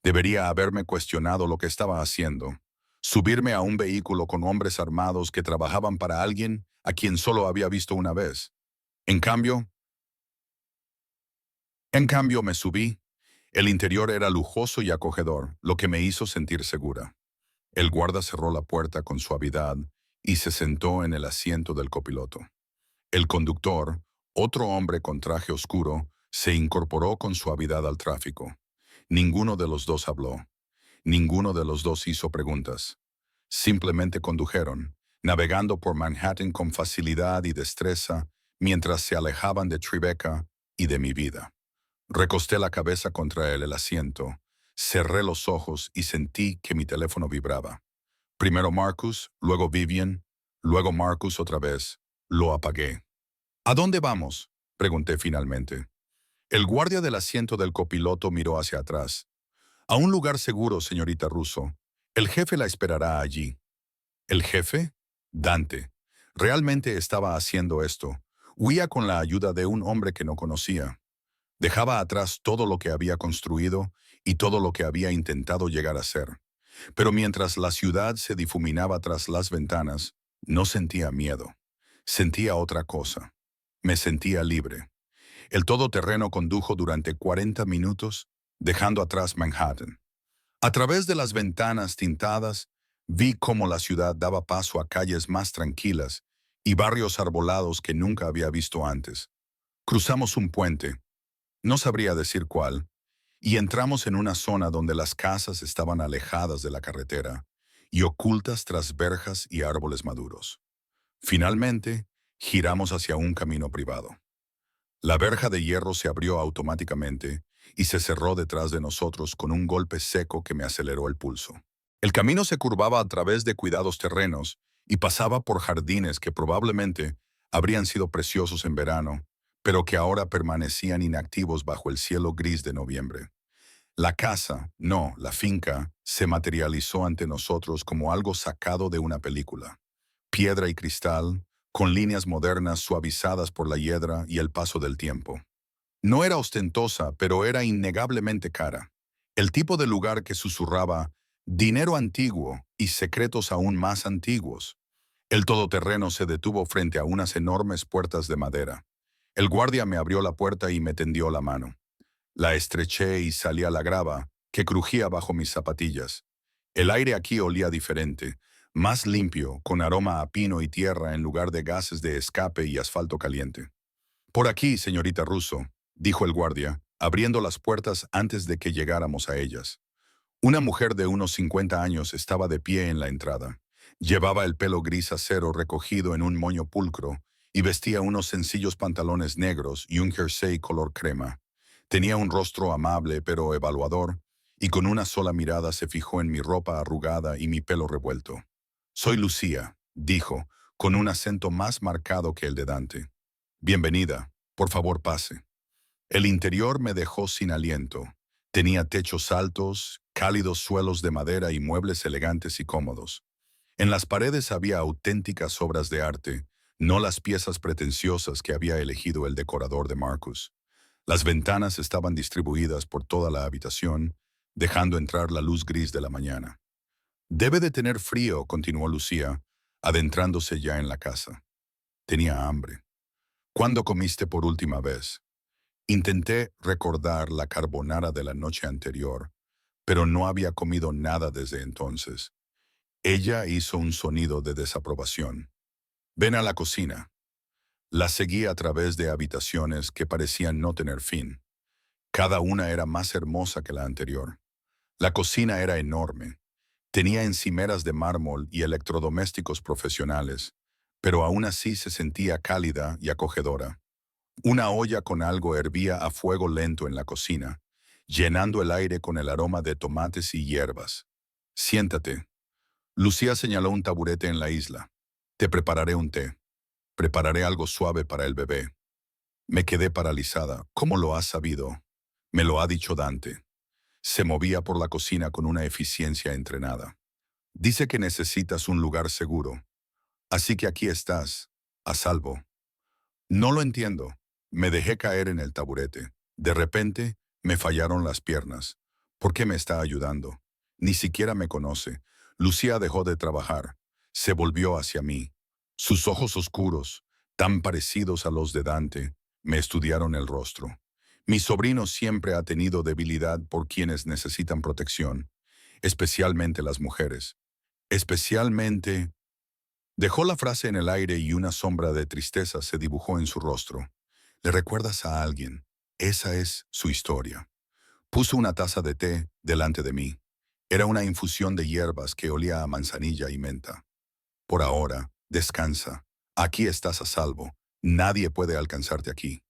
[SPEAKER 1] Debería haberme cuestionado lo que estaba haciendo. Subirme a un vehículo con hombres armados que trabajaban para alguien a quien solo había visto una vez. En cambio, me subí. El interior era lujoso y acogedor, lo que me hizo sentir segura. El guarda cerró la puerta con suavidad y se sentó en el asiento del copiloto. El conductor, otro hombre con traje oscuro, se incorporó con suavidad al tráfico. Ninguno de los dos habló. Ninguno de los dos hizo preguntas. Simplemente condujeron, navegando por Manhattan con facilidad y destreza mientras se alejaban de Tribeca y de mi vida. Recosté la cabeza contra el asiento, cerré los ojos y sentí que mi teléfono vibraba. Primero Marcus, luego Vivian, luego Marcus otra vez. Lo apagué. ¿A dónde vamos?, pregunté finalmente. El guardia del asiento del copiloto miró hacia atrás. A un lugar seguro, señorita Russo. El jefe la esperará allí. ¿El jefe? Dante. Realmente estaba haciendo esto. Huía con la ayuda de un hombre que no conocía. Dejaba atrás todo lo que había construido y todo lo que había intentado llegar a ser. Pero mientras la ciudad se difuminaba tras las ventanas, no sentía miedo. Sentía otra cosa. Me sentía libre. El todoterreno condujo durante 40 minutos, dejando atrás Manhattan. A través de las ventanas tintadas, vi cómo la ciudad daba paso a calles más tranquilas y barrios arbolados que nunca había visto antes. Cruzamos un puente, no sabría decir cuál, y entramos en una zona donde las casas estaban alejadas de la carretera y ocultas tras verjas y árboles maduros. Finalmente, giramos hacia un camino privado. La verja de hierro se abrió automáticamente y se cerró detrás de nosotros con un golpe seco que me aceleró el pulso. El camino se curvaba a través de cuidados terrenos y pasaba por jardines que probablemente habrían sido preciosos en verano, pero que ahora permanecían inactivos bajo el cielo gris de noviembre. La casa, no, la finca, se materializó ante nosotros como algo sacado de una película. Piedra y cristal, con líneas modernas suavizadas por la hiedra y el paso del tiempo. No era ostentosa, pero era innegablemente cara. El tipo de lugar que susurraba dinero antiguo y secretos aún más antiguos. El todoterreno se detuvo frente a unas enormes puertas de madera. El guardia me abrió la puerta y me tendió la mano. La estreché y salí a la grava, que crujía bajo mis zapatillas. El aire aquí olía diferente, más limpio, con aroma a pino y tierra en lugar de gases de escape y asfalto caliente. Por aquí, señorita Russo, dijo el guardia, abriendo las puertas antes de que llegáramos a ellas. Una mujer de unos 50 años estaba de pie en la entrada. Llevaba el pelo gris acero recogido en un moño pulcro y vestía unos sencillos pantalones negros y un jersey color crema. Tenía un rostro amable pero evaluador, y con una sola mirada se fijó en mi ropa arrugada y mi pelo revuelto. Soy Lucía, dijo, con un acento más marcado que el de Dante. Bienvenida, por favor pase. El interior me dejó sin aliento. Tenía techos altos, cálidos suelos de madera y muebles elegantes y cómodos. En las paredes había auténticas obras de arte, no las piezas pretenciosas que había elegido el decorador de Marcus. Las ventanas estaban distribuidas por toda la habitación, dejando entrar la luz gris de la mañana. Debe de tener frío, continuó Lucía, adentrándose ya en la casa. Tenía hambre. ¿Cuándo comiste por última vez? Intenté recordar la carbonara de la noche anterior, pero no había comido nada desde entonces. Ella hizo un sonido de desaprobación. Ven a la cocina. La seguí a través de habitaciones que parecían no tener fin. Cada una era más hermosa que la anterior. La cocina era enorme. Tenía encimeras de mármol y electrodomésticos profesionales, pero aún así se sentía cálida y acogedora. Una olla con algo hervía a fuego lento en la cocina, llenando el aire con el aroma de tomates y hierbas. Siéntate. Lucía señaló un taburete en la isla. Te prepararé un té. Prepararé algo suave para el bebé. Me quedé paralizada. ¿Cómo lo has sabido? Me lo ha dicho Dante. Se movía por la cocina con una eficiencia entrenada. Dice que necesitas un lugar seguro. Así que aquí estás, a salvo. No lo entiendo. Me dejé caer en el taburete. De repente, me fallaron las piernas. ¿Por qué me está ayudando? Ni siquiera me conoce. Lucía dejó de trabajar. Se volvió hacia mí. Sus ojos oscuros, tan parecidos a los de Dante, me estudiaron el rostro. Mi sobrino siempre ha tenido debilidad por quienes necesitan protección, especialmente las mujeres. Especialmente... Dejó la frase en el aire y una sombra de tristeza se dibujó en su rostro. ¿Le recuerdas a alguien? Esa es su historia. Puso una taza de té delante de mí. Era una infusión de hierbas que olía a manzanilla y menta. Por ahora, descansa. Aquí estás a salvo. Nadie puede alcanzarte aquí.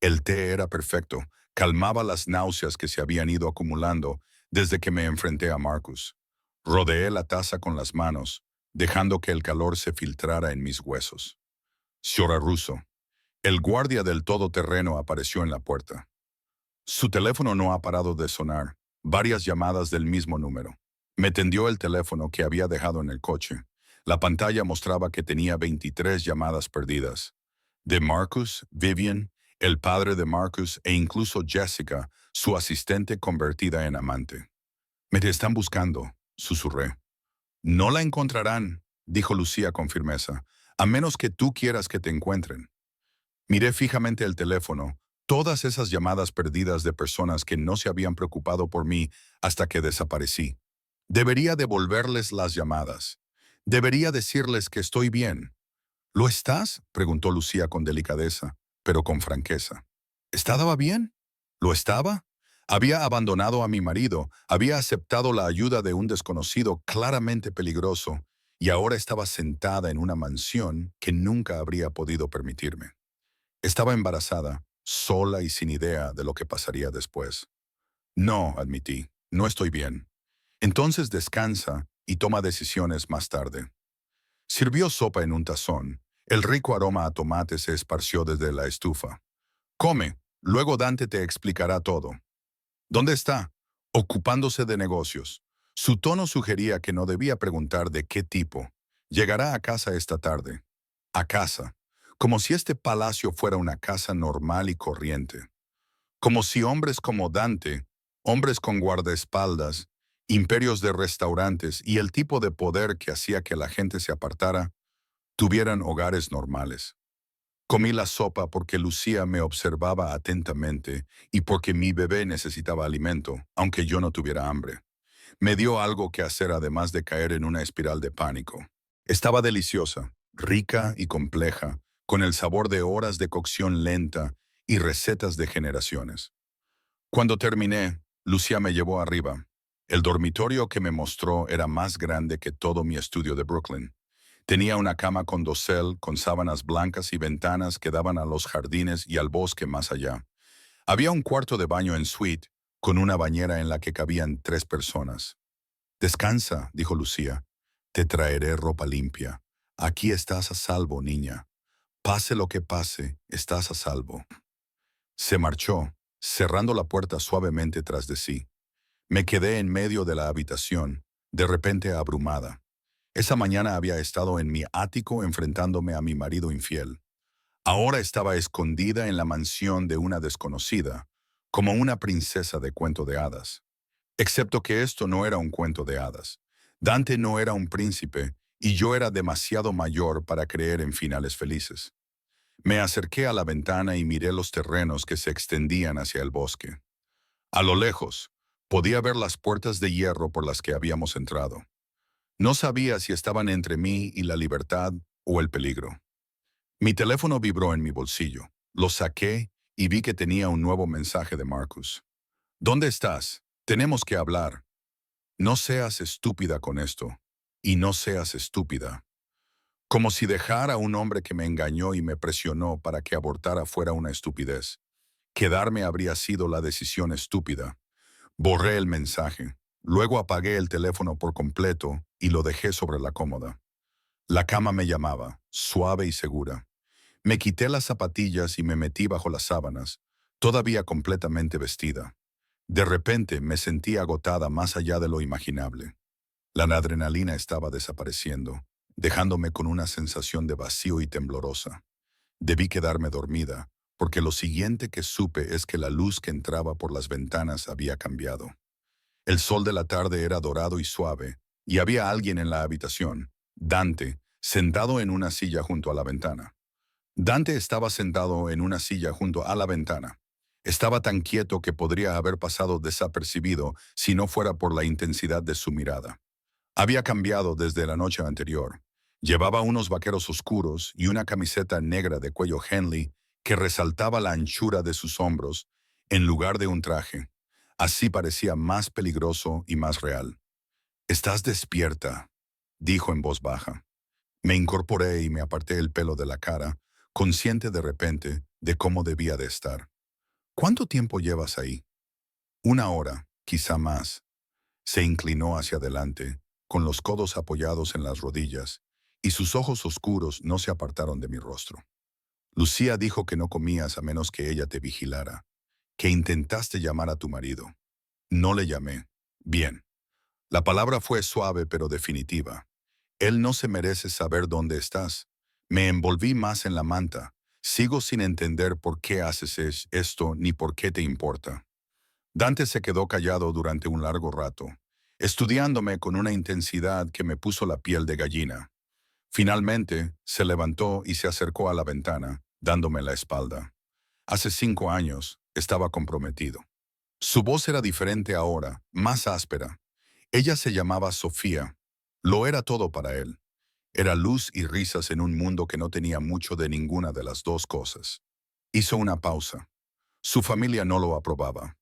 [SPEAKER 1] El té era perfecto. Calmaba las náuseas que se habían ido acumulando desde que me enfrenté a Marcus. Rodeé la taza con las manos, dejando que el calor se filtrara en mis huesos. Señora Russo, el guardia del todoterreno apareció en la puerta. Su teléfono no ha parado de sonar, varias llamadas del mismo número. Me tendió el teléfono que había dejado en el coche. La pantalla mostraba que tenía 23 llamadas perdidas. De Marcus, Vivian, el padre de Marcus e incluso Jessica, su asistente convertida en amante. Me te están buscando, susurré. No la encontrarán, dijo Lucía con firmeza, a menos que tú quieras que te encuentren. Miré fijamente el teléfono, todas esas llamadas perdidas de personas que no se habían preocupado por mí hasta que desaparecí. Debería devolverles las llamadas. Debería decirles que estoy bien. ¿Lo estás? Preguntó Lucía con delicadeza, pero con franqueza. ¿Estaba bien? ¿Lo estaba? Había abandonado a mi marido, había aceptado la ayuda de un desconocido claramente peligroso, y ahora estaba sentada en una mansión que nunca habría podido permitirme. Estaba embarazada, sola y sin idea de lo que pasaría después. No, admití, no estoy bien. Entonces descansa y toma decisiones más tarde. Sirvió sopa en un tazón. El rico aroma a tomate se esparció desde la estufa. Come, luego Dante te explicará todo. ¿Dónde está? Ocupándose de negocios. Su tono sugería que no debía preguntar de qué tipo. Llegará a casa esta tarde. A casa. Como si este palacio fuera una casa normal y corriente. Como si hombres como Dante, hombres con guardaespaldas, imperios de restaurantes y el tipo de poder que hacía que la gente se apartara, tuvieran hogares normales. Comí la sopa porque Lucía me observaba atentamente y porque mi bebé necesitaba alimento, aunque yo no tuviera hambre. Me dio algo que hacer además de caer en una espiral de pánico. Estaba deliciosa, rica y compleja, con el sabor de horas de cocción lenta y recetas de generaciones. Cuando terminé, Lucía me llevó arriba. El dormitorio que me mostró era más grande que todo mi estudio de Brooklyn. Tenía una cama con dosel, con sábanas blancas y ventanas que daban a los jardines y al bosque más allá. Había un cuarto de baño en suite, con una bañera en la que cabían 3 personas. Descansa, dijo Lucía. Te traeré ropa limpia. Aquí estás a salvo, niña. Pase lo que pase, estás a salvo. Se marchó, cerrando la puerta suavemente tras de sí. Me quedé en medio de la habitación, de repente abrumada. Esa mañana había estado en mi ático enfrentándome a mi marido infiel. Ahora estaba escondida en la mansión de una desconocida, como una princesa de cuento de hadas. Excepto que esto no era un cuento de hadas. Dante no era un príncipe y yo era demasiado mayor para creer en finales felices. Me acerqué a la ventana y miré los terrenos que se extendían hacia el bosque. A lo lejos, podía ver las puertas de hierro por las que habíamos entrado. No sabía si estaban entre mí y la libertad o el peligro. Mi teléfono vibró en mi bolsillo. Lo saqué y vi que tenía un nuevo mensaje de Marcus. ¿Dónde estás? Tenemos que hablar. No seas estúpida con esto. Y no seas estúpida. Como si dejar a un hombre que me engañó y me presionó para que abortara fuera una estupidez. Quedarme habría sido la decisión estúpida. Borré el mensaje. Luego apagué el teléfono por completo y lo dejé sobre la cómoda. La cama me llamaba, suave y segura. Me quité las zapatillas y me metí bajo las sábanas, todavía completamente vestida. De repente me sentí agotada más allá de lo imaginable. La adrenalina estaba desapareciendo, dejándome con una sensación de vacío y temblorosa. Debí quedarme dormida, porque lo siguiente que supe es que la luz que entraba por las ventanas había cambiado. El sol de la tarde era dorado y suave, y había alguien en la habitación, Dante, sentado en una silla junto a la ventana. Dante estaba sentado en una silla junto a la ventana. Estaba tan quieto que podría haber pasado desapercibido si no fuera por la intensidad de su mirada. Había cambiado desde la noche anterior. Llevaba unos vaqueros oscuros y una camiseta negra de cuello Henley que resaltaba la anchura de sus hombros en lugar de un traje. Así parecía más peligroso y más real. «Estás despierta», dijo en voz baja. Me incorporé y me aparté el pelo de la cara, consciente de repente de cómo debía de estar. «¿Cuánto tiempo llevas ahí?» «1 hora, quizá más». Se inclinó hacia adelante, con los codos apoyados en las rodillas, y sus ojos oscuros no se apartaron de mi rostro. «Lucía dijo que no comías a menos que ella te vigilara, que intentaste llamar a tu marido». «No le llamé». «Bien». La palabra fue suave pero definitiva. «Él no se merece saber dónde estás». Me envolví más en la manta. Sigo sin entender por qué haces esto ni por qué te importa. Dante se quedó callado durante un largo rato, estudiándome con una intensidad que me puso la piel de gallina. Finalmente, se levantó y se acercó a la ventana, dándome la espalda. Hace 5 años, estaba comprometido. Su voz era diferente ahora, más áspera. Ella se llamaba Sofía. Lo era todo para él. Era luz y risas en un mundo que no tenía mucho de ninguna de las dos cosas. Hizo una pausa. Su familia no lo aprobaba.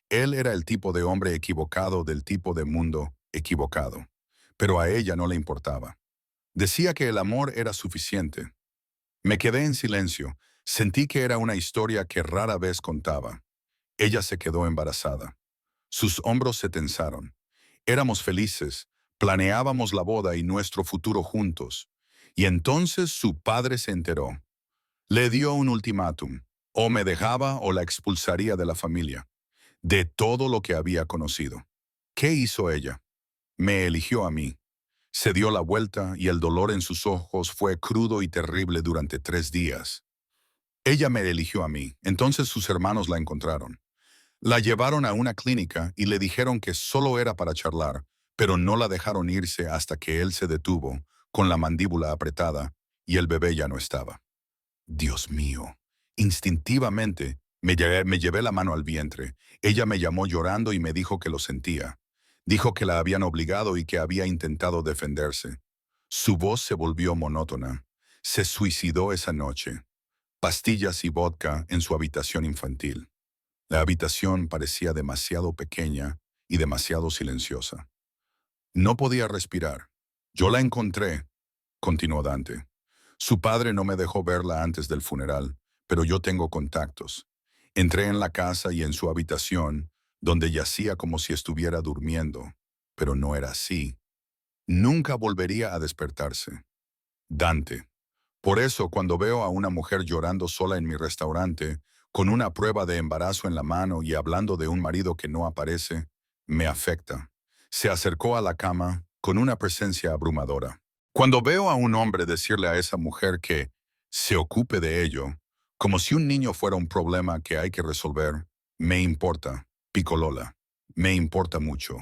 [SPEAKER 1] Él era el tipo de hombre equivocado del tipo de mundo equivocado. Pero a ella no le importaba. Decía que el amor era suficiente. Me quedé en silencio. Sentí que era una historia que rara vez contaba. Ella se quedó embarazada. Sus hombros se tensaron. Éramos felices, planeábamos la boda y nuestro futuro juntos. Y entonces su padre se enteró. Le dio un ultimátum. O me dejaba o la expulsaría de la familia, de todo lo que había conocido. ¿Qué hizo ella? Me eligió a mí. Se dio la vuelta y el dolor en sus ojos fue crudo y terrible durante 3 días. Ella me eligió a mí, entonces sus hermanos la encontraron. La llevaron a una clínica y le dijeron que solo era para charlar, pero no la dejaron irse hasta que él se detuvo, con la mandíbula apretada, y el bebé ya no estaba. Dios mío. Instintivamente me llevé la mano al vientre. Ella me llamó llorando y me dijo que lo sentía. Dijo que la habían obligado y que había intentado defenderse. Su voz se volvió monótona. Se suicidó esa noche. Pastillas y vodka en su habitación infantil. La habitación parecía demasiado pequeña y demasiado silenciosa. No podía respirar. Yo la encontré, continuó Dante. Su padre no me dejó verla antes del funeral, pero yo tengo contactos. Entré en la casa y en su habitación, donde yacía como si estuviera durmiendo, pero no era así. Nunca volvería a despertarse. Dante. Por eso, cuando veo a una mujer llorando sola en mi restaurante, con una prueba de embarazo en la mano y hablando de un marido que no aparece, me afecta. Se acercó a la cama con una presencia abrumadora. Cuando veo a un hombre decirle a esa mujer que se ocupe de ello, como si un niño fuera un problema que hay que resolver, me importa, Picolola, me importa mucho.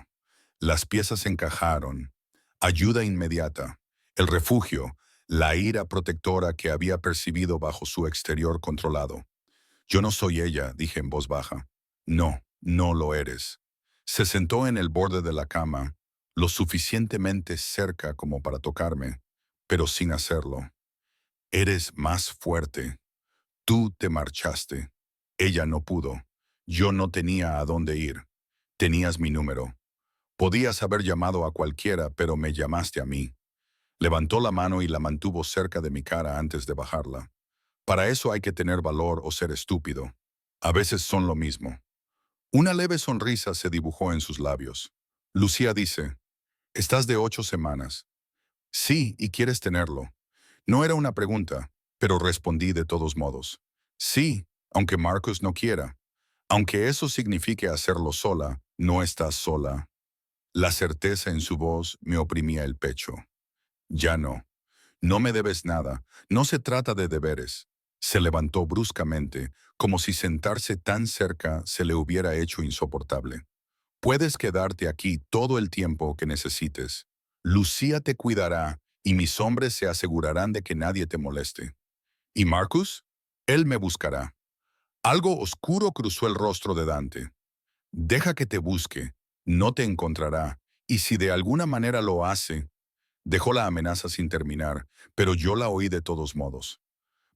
[SPEAKER 1] Las piezas encajaron. Ayuda inmediata. El refugio, la ira protectora que había percibido bajo su exterior controlado. Yo no soy ella, dije en voz baja. No, no lo eres. Se sentó en el borde de la cama, lo suficientemente cerca como para tocarme, pero sin hacerlo. Eres más fuerte. Tú te marchaste. Ella no pudo. Yo no tenía a dónde ir. Tenías mi número. Podías haber llamado a cualquiera, pero me llamaste a mí. Levantó la mano y la mantuvo cerca de mi cara antes de bajarla. Para eso hay que tener valor o ser estúpido. A veces son lo mismo. Una leve sonrisa se dibujó en sus labios. Lucía dice, «¿Estás de 8 semanas?» «Sí, y quieres tenerlo». No era una pregunta, pero respondí de todos modos. «Sí, aunque Marcus no quiera. Aunque eso signifique hacerlo sola, no estás sola». La certeza en su voz me oprimía el pecho. «Ya no. No me debes nada. No se trata de deberes». Se levantó bruscamente, como si sentarse tan cerca se le hubiera hecho insoportable. «Puedes quedarte aquí todo el tiempo que necesites. Lucía te cuidará y mis hombres se asegurarán de que nadie te moleste. ¿Y Marcus? Él me buscará». Algo oscuro cruzó el rostro de Dante. «Deja que te busque. No te encontrará. Y si de alguna manera lo hace...» Dejó la amenaza sin terminar, pero yo la oí de todos modos.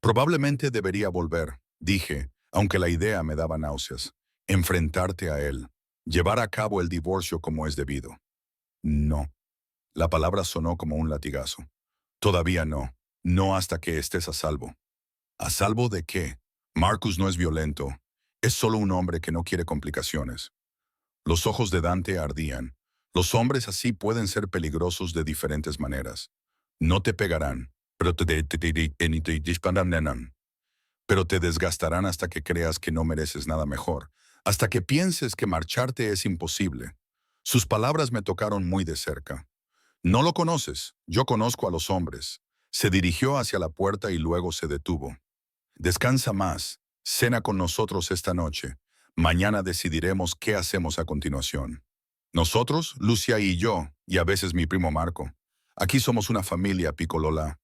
[SPEAKER 1] «Probablemente debería volver», dije, aunque la idea me daba náuseas. «Enfrentarte a él. Llevar a cabo el divorcio como es debido». «No». La palabra sonó como un latigazo. «Todavía no. No hasta que estés a salvo». ¿A salvo de qué? Marcus no es violento. Es solo un hombre que no quiere complicaciones. Los ojos de Dante ardían. Los hombres así pueden ser peligrosos de diferentes maneras. No te pegarán, pero te dispararán. Pero te desgastarán hasta que creas que no mereces nada mejor, hasta que pienses que marcharte es imposible. Sus palabras me tocaron muy de cerca. «No lo conoces, yo conozco a los hombres». Se dirigió hacia la puerta y luego se detuvo. «Descansa más, cena con nosotros esta noche. Mañana decidiremos qué hacemos a continuación». Nosotros, Lucia y yo, y a veces mi primo Marco. Aquí somos una familia, Picolola.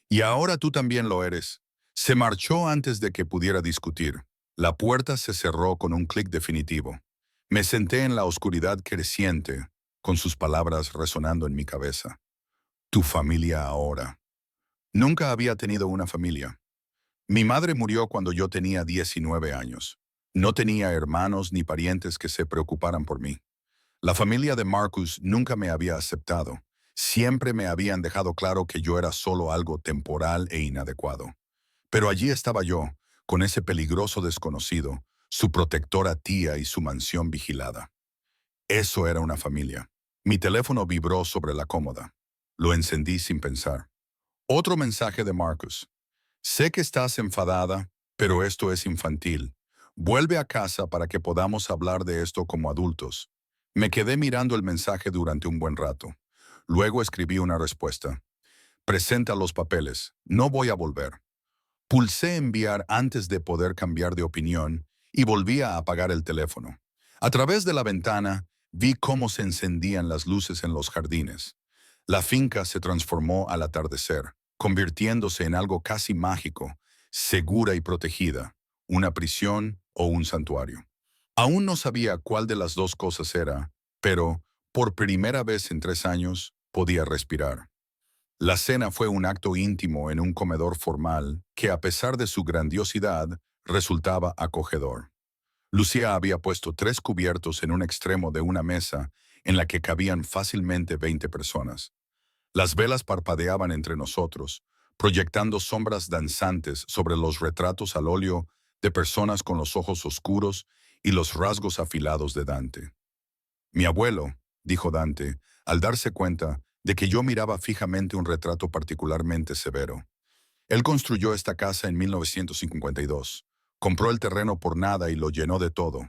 [SPEAKER 1] Y ahora tú también lo eres. Se marchó antes de que pudiera discutir. La puerta se cerró con un clic definitivo. Me senté en la oscuridad creciente, con sus palabras resonando en mi cabeza. Tu familia ahora. Nunca había tenido una familia. Mi madre murió cuando yo tenía 19 años. No tenía hermanos ni parientes que se preocuparan por mí. La familia de Marcus nunca me había aceptado. Siempre me habían dejado claro que yo era solo algo temporal e inadecuado. Pero allí estaba yo, con ese peligroso desconocido, su protectora tía y su mansión vigilada. Eso era una familia. Mi teléfono vibró sobre la cómoda. Lo encendí sin pensar. Otro mensaje de Marcus. «Sé que estás enfadada, pero esto es infantil. Vuelve a casa para que podamos hablar de esto como adultos». Me quedé mirando el mensaje durante un buen rato. Luego escribí una respuesta. «Presenta los papeles. No voy a volver». Pulsé enviar antes de poder cambiar de opinión y volví a apagar el teléfono. A través de la ventana vi cómo se encendían las luces en los jardines. La finca se transformó al atardecer, convirtiéndose en algo casi mágico, segura y protegida, una prisión o un santuario. Aún no sabía cuál de las dos cosas era, pero, por primera vez en 3 años, podía respirar. La cena fue un acto íntimo en un comedor formal que, a pesar de su grandiosidad, resultaba acogedor. Lucía había puesto 3 cubiertos en un extremo de una mesa en la que cabían fácilmente 20 personas. Las velas parpadeaban entre nosotros, proyectando sombras danzantes sobre los retratos al óleo de personas con los ojos oscuros y los rasgos afilados de Dante. Mi abuelo, dijo Dante, al darse cuenta de que yo miraba fijamente un retrato particularmente severo. Él construyó esta casa en 1952. Compró el terreno por nada y lo llenó de todo.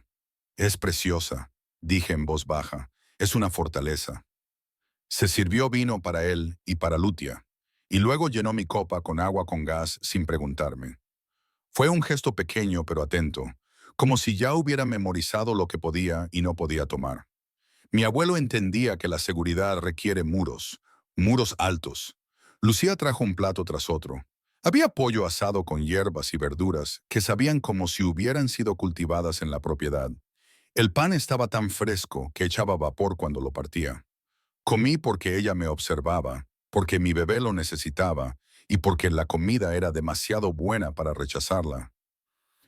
[SPEAKER 1] Es preciosa, dije en voz baja. Es una fortaleza. Se sirvió vino para él y para Lutia, y luego llenó mi copa con agua con gas sin preguntarme. Fue un gesto pequeño pero atento, como si ya hubiera memorizado lo que podía y no podía tomar. Mi abuelo entendía que la seguridad requiere muros, muros altos. Lucía trajo un plato tras otro. Había pollo asado con hierbas y verduras que sabían como si hubieran sido cultivadas en la propiedad. El pan estaba tan fresco que echaba vapor cuando lo partía. Comí porque ella me observaba, porque mi bebé lo necesitaba y porque la comida era demasiado buena para rechazarla.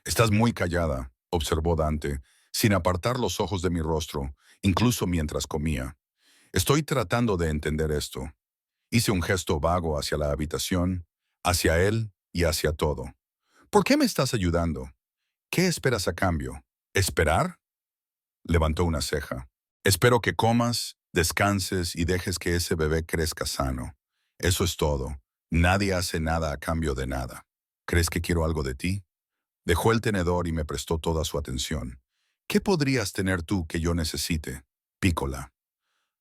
[SPEAKER 1] Estás muy callada, observó Dante, sin apartar los ojos de mi rostro, incluso mientras comía. Estoy tratando de entender esto. Hice un gesto vago hacia la habitación, hacia él y hacia todo. ¿Por qué me estás ayudando? ¿Qué esperas a cambio? ¿Esperar? Levantó una ceja. Espero que comas, descanses y dejes que ese bebé crezca sano. Eso es todo. Nadie hace nada a cambio de nada. ¿Crees que quiero algo de ti? Dejó el tenedor y me prestó toda su atención. ¿Qué podrías tener tú que yo necesite? Pícola.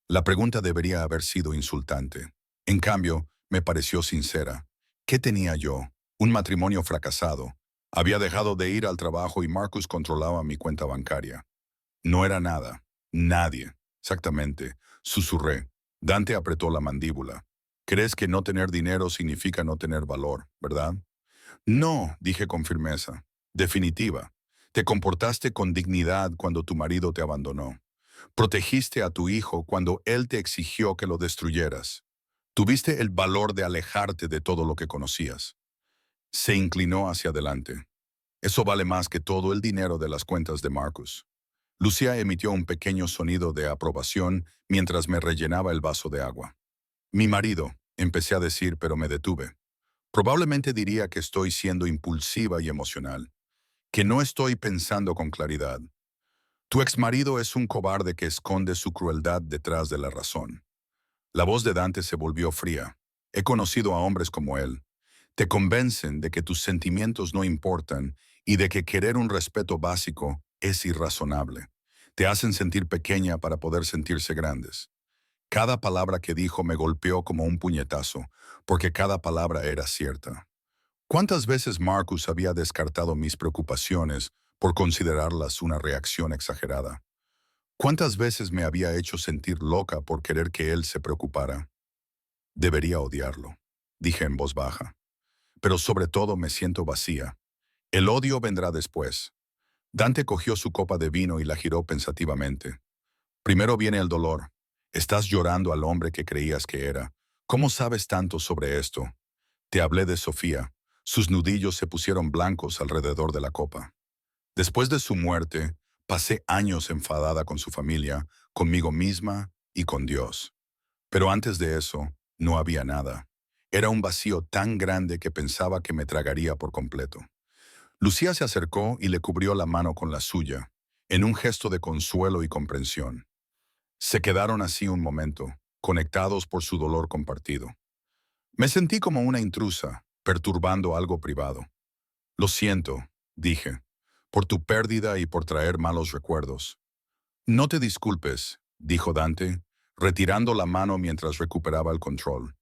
[SPEAKER 1] La pregunta debería haber sido insultante. En cambio, me pareció sincera. ¿Qué tenía yo? Un matrimonio fracasado. Había dejado de ir al trabajo y Marcus controlaba mi cuenta bancaria. No era nada. Nadie. Exactamente. Susurré. Dante apretó la mandíbula. ¿Crees que no tener dinero significa no tener valor, verdad? No, dije con firmeza. Definitiva. Te comportaste con dignidad cuando tu marido te abandonó. Protegiste a tu hijo cuando él te exigió que lo destruyeras. Tuviste el valor de alejarte de todo lo que conocías. Se inclinó hacia adelante. Eso vale más que todo el dinero de las cuentas de Marcus. Lucía emitió un pequeño sonido de aprobación mientras me rellenaba el vaso de agua. Mi marido, empecé a decir, pero me detuve. Probablemente diría que estoy siendo impulsiva y emocional, que no estoy pensando con claridad. Tu exmarido es un cobarde que esconde su crueldad detrás de la razón. La voz de Dante se volvió fría. He conocido a hombres como él. Te convencen de que tus sentimientos no importan y de que querer un respeto básico es irrazonable. Te hacen sentir pequeña para poder sentirse grandes. Cada palabra que dijo me golpeó como un puñetazo, porque cada palabra era cierta. ¿Cuántas veces Marcus había descartado mis preocupaciones por considerarlas una reacción exagerada? ¿Cuántas veces me había hecho sentir loca por querer que él se preocupara? Debería odiarlo, dije en voz baja. Pero sobre todo me siento vacía. El odio vendrá después. Dante cogió su copa de vino y la giró pensativamente. Primero viene el dolor. Estás llorando al hombre que creías que era. ¿Cómo sabes tanto sobre esto? Te hablé de Sofía. Sus nudillos se pusieron blancos alrededor de la copa. Después de su muerte, pasé años enfadada con su familia, conmigo misma y con Dios. Pero antes de eso, no había nada. Era un vacío tan grande que pensaba que me tragaría por completo. Lucía se acercó y le cubrió la mano con la suya, en un gesto de consuelo y comprensión. Se quedaron así un momento, conectados por su dolor compartido. Me sentí como una intrusa, perturbando algo privado. Lo siento, dije, por tu pérdida y por traer malos recuerdos. No te disculpes, dijo Dante, retirando la mano mientras recuperaba el control.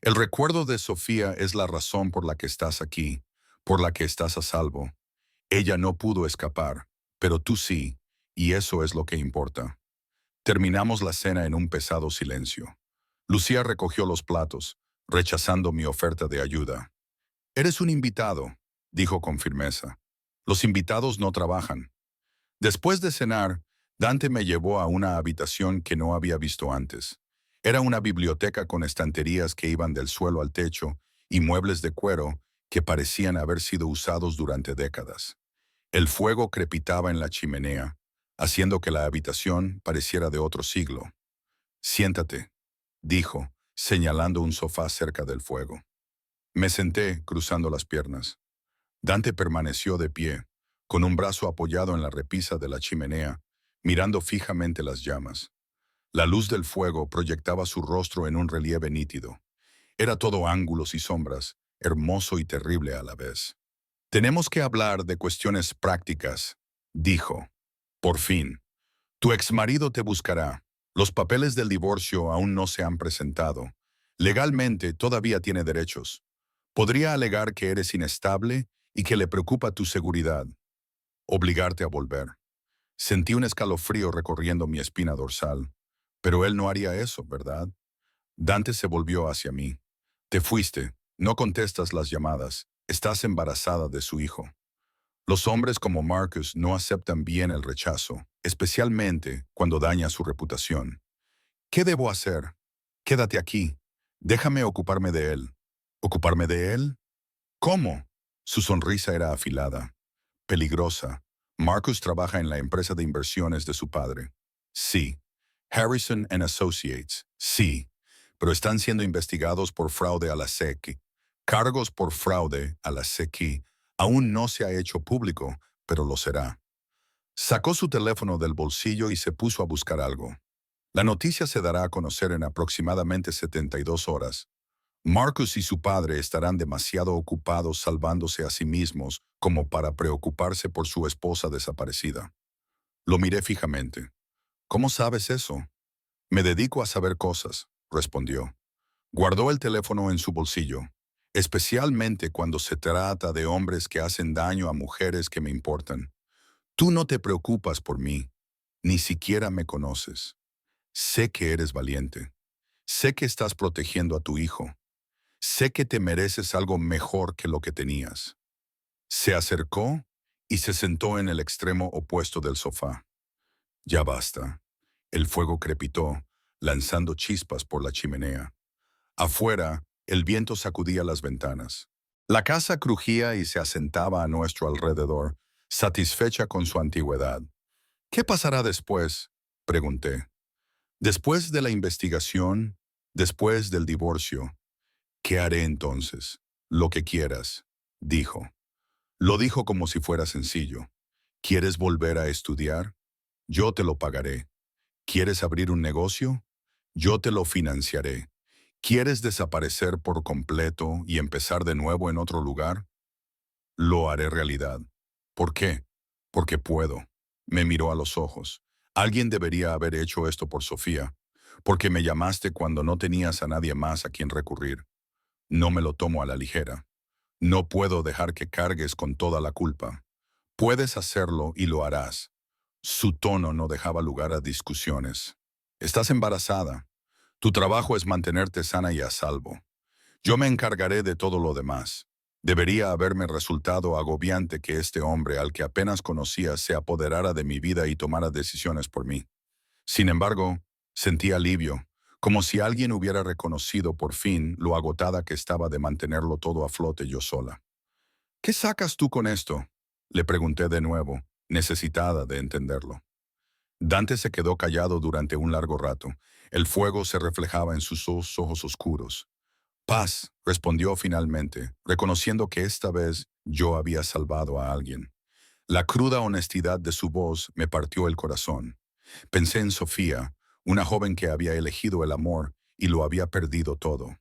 [SPEAKER 1] El recuerdo de Sofía es la razón por la que estás aquí, por la que estás a salvo. Ella no pudo escapar, pero tú sí, y eso es lo que importa. Terminamos la cena en un pesado silencio. Lucía recogió los platos, rechazando mi oferta de ayuda. «Eres un invitado», dijo con firmeza. «Los invitados no trabajan». Después de cenar, Dante me llevó a una habitación que no había visto antes. Era una biblioteca con estanterías que iban del suelo al techo y muebles de cuero que parecían haber sido usados durante décadas. El fuego crepitaba en la chimenea, haciendo que la habitación pareciera de otro siglo. «Siéntate», dijo, señalando un sofá cerca del fuego. Me senté, cruzando las piernas. Dante permaneció de pie, con un brazo apoyado en la repisa de la chimenea, mirando fijamente las llamas. La luz del fuego proyectaba su rostro en un relieve nítido. Era todo ángulos y sombras, hermoso y terrible a la vez. «Tenemos que hablar de cuestiones prácticas», dijo. «Por fin. Tu exmarido te buscará. Los papeles del divorcio aún no se han presentado. Legalmente todavía tiene derechos. Podría alegar que eres inestable y que le preocupa tu seguridad. Obligarte a volver». Sentí un escalofrío recorriendo mi espina dorsal. Pero él no haría eso, ¿verdad? Dante se volvió hacia mí. «Te fuiste. No contestas las llamadas. Estás embarazada de su hijo». Los hombres como Marcus no aceptan bien el rechazo, especialmente cuando daña su reputación. «¿Qué debo hacer? Quédate aquí. Déjame ocuparme de él». «¿Ocuparme de él? ¿Cómo?» Su sonrisa era afilada, peligrosa. «Marcus trabaja en la empresa de inversiones de su padre». «Sí». «Harrison and Associates». «Sí». «Pero están siendo investigados por fraude a la SEC. Cargos por fraude a la SEC aún no se ha hecho público, pero lo será». Sacó su teléfono del bolsillo y se puso a buscar algo. «La noticia se dará a conocer en aproximadamente 72 horas. Marcus y su padre estarán demasiado ocupados salvándose a sí mismos como para preocuparse por su esposa desaparecida». Lo miré fijamente. «¿Cómo sabes eso?» «Me dedico a saber cosas», respondió. Guardó el teléfono en su bolsillo, especialmente cuando se trata de hombres que hacen daño a mujeres que me importan. «Tú no te preocupas por mí, ni siquiera me conoces. Sé que eres valiente. Sé que estás protegiendo a tu hijo. Sé que te mereces algo mejor que lo que tenías». Se acercó y se sentó en el extremo opuesto del sofá. «Ya basta». El fuego crepitó, lanzando chispas por la chimenea. Afuera, el viento sacudía las ventanas. La casa crujía y se asentaba a nuestro alrededor, satisfecha con su antigüedad. «¿Qué pasará después?», pregunté. «Después de la investigación, después del divorcio. ¿Qué haré entonces?». «Lo que quieras», dijo. Lo dijo como si fuera sencillo. «¿Quieres volver a estudiar? Yo te lo pagaré. ¿Quieres abrir un negocio? Yo te lo financiaré. ¿Quieres desaparecer por completo y empezar de nuevo en otro lugar? Lo haré realidad». «¿Por qué?». «Porque puedo». Me miró a los ojos. «Alguien debería haber hecho esto por Sofía, porque me llamaste cuando no tenías a nadie más a quien recurrir. No me lo tomo a la ligera. No puedo dejar que cargues con toda la culpa. Puedes hacerlo y lo harás». Su tono no dejaba lugar a discusiones. «Estás embarazada. Tu trabajo es mantenerte sana y a salvo. Yo me encargaré de todo lo demás». Debería haberme resultado agobiante que este hombre al que apenas conocía se apoderara de mi vida y tomara decisiones por mí. Sin embargo, sentí alivio, como si alguien hubiera reconocido por fin lo agotada que estaba de mantenerlo todo a flote yo sola. «¿Qué sacas tú con esto?», le pregunté de nuevo, necesitada de entenderlo. Dante se quedó callado durante un largo rato. El fuego se reflejaba en sus dos ojos oscuros. «Paz», respondió finalmente, reconociendo que esta vez yo había salvado a alguien. La cruda honestidad de su voz me partió el corazón. Pensé en Sofía, una joven que había elegido el amor y lo había perdido todo.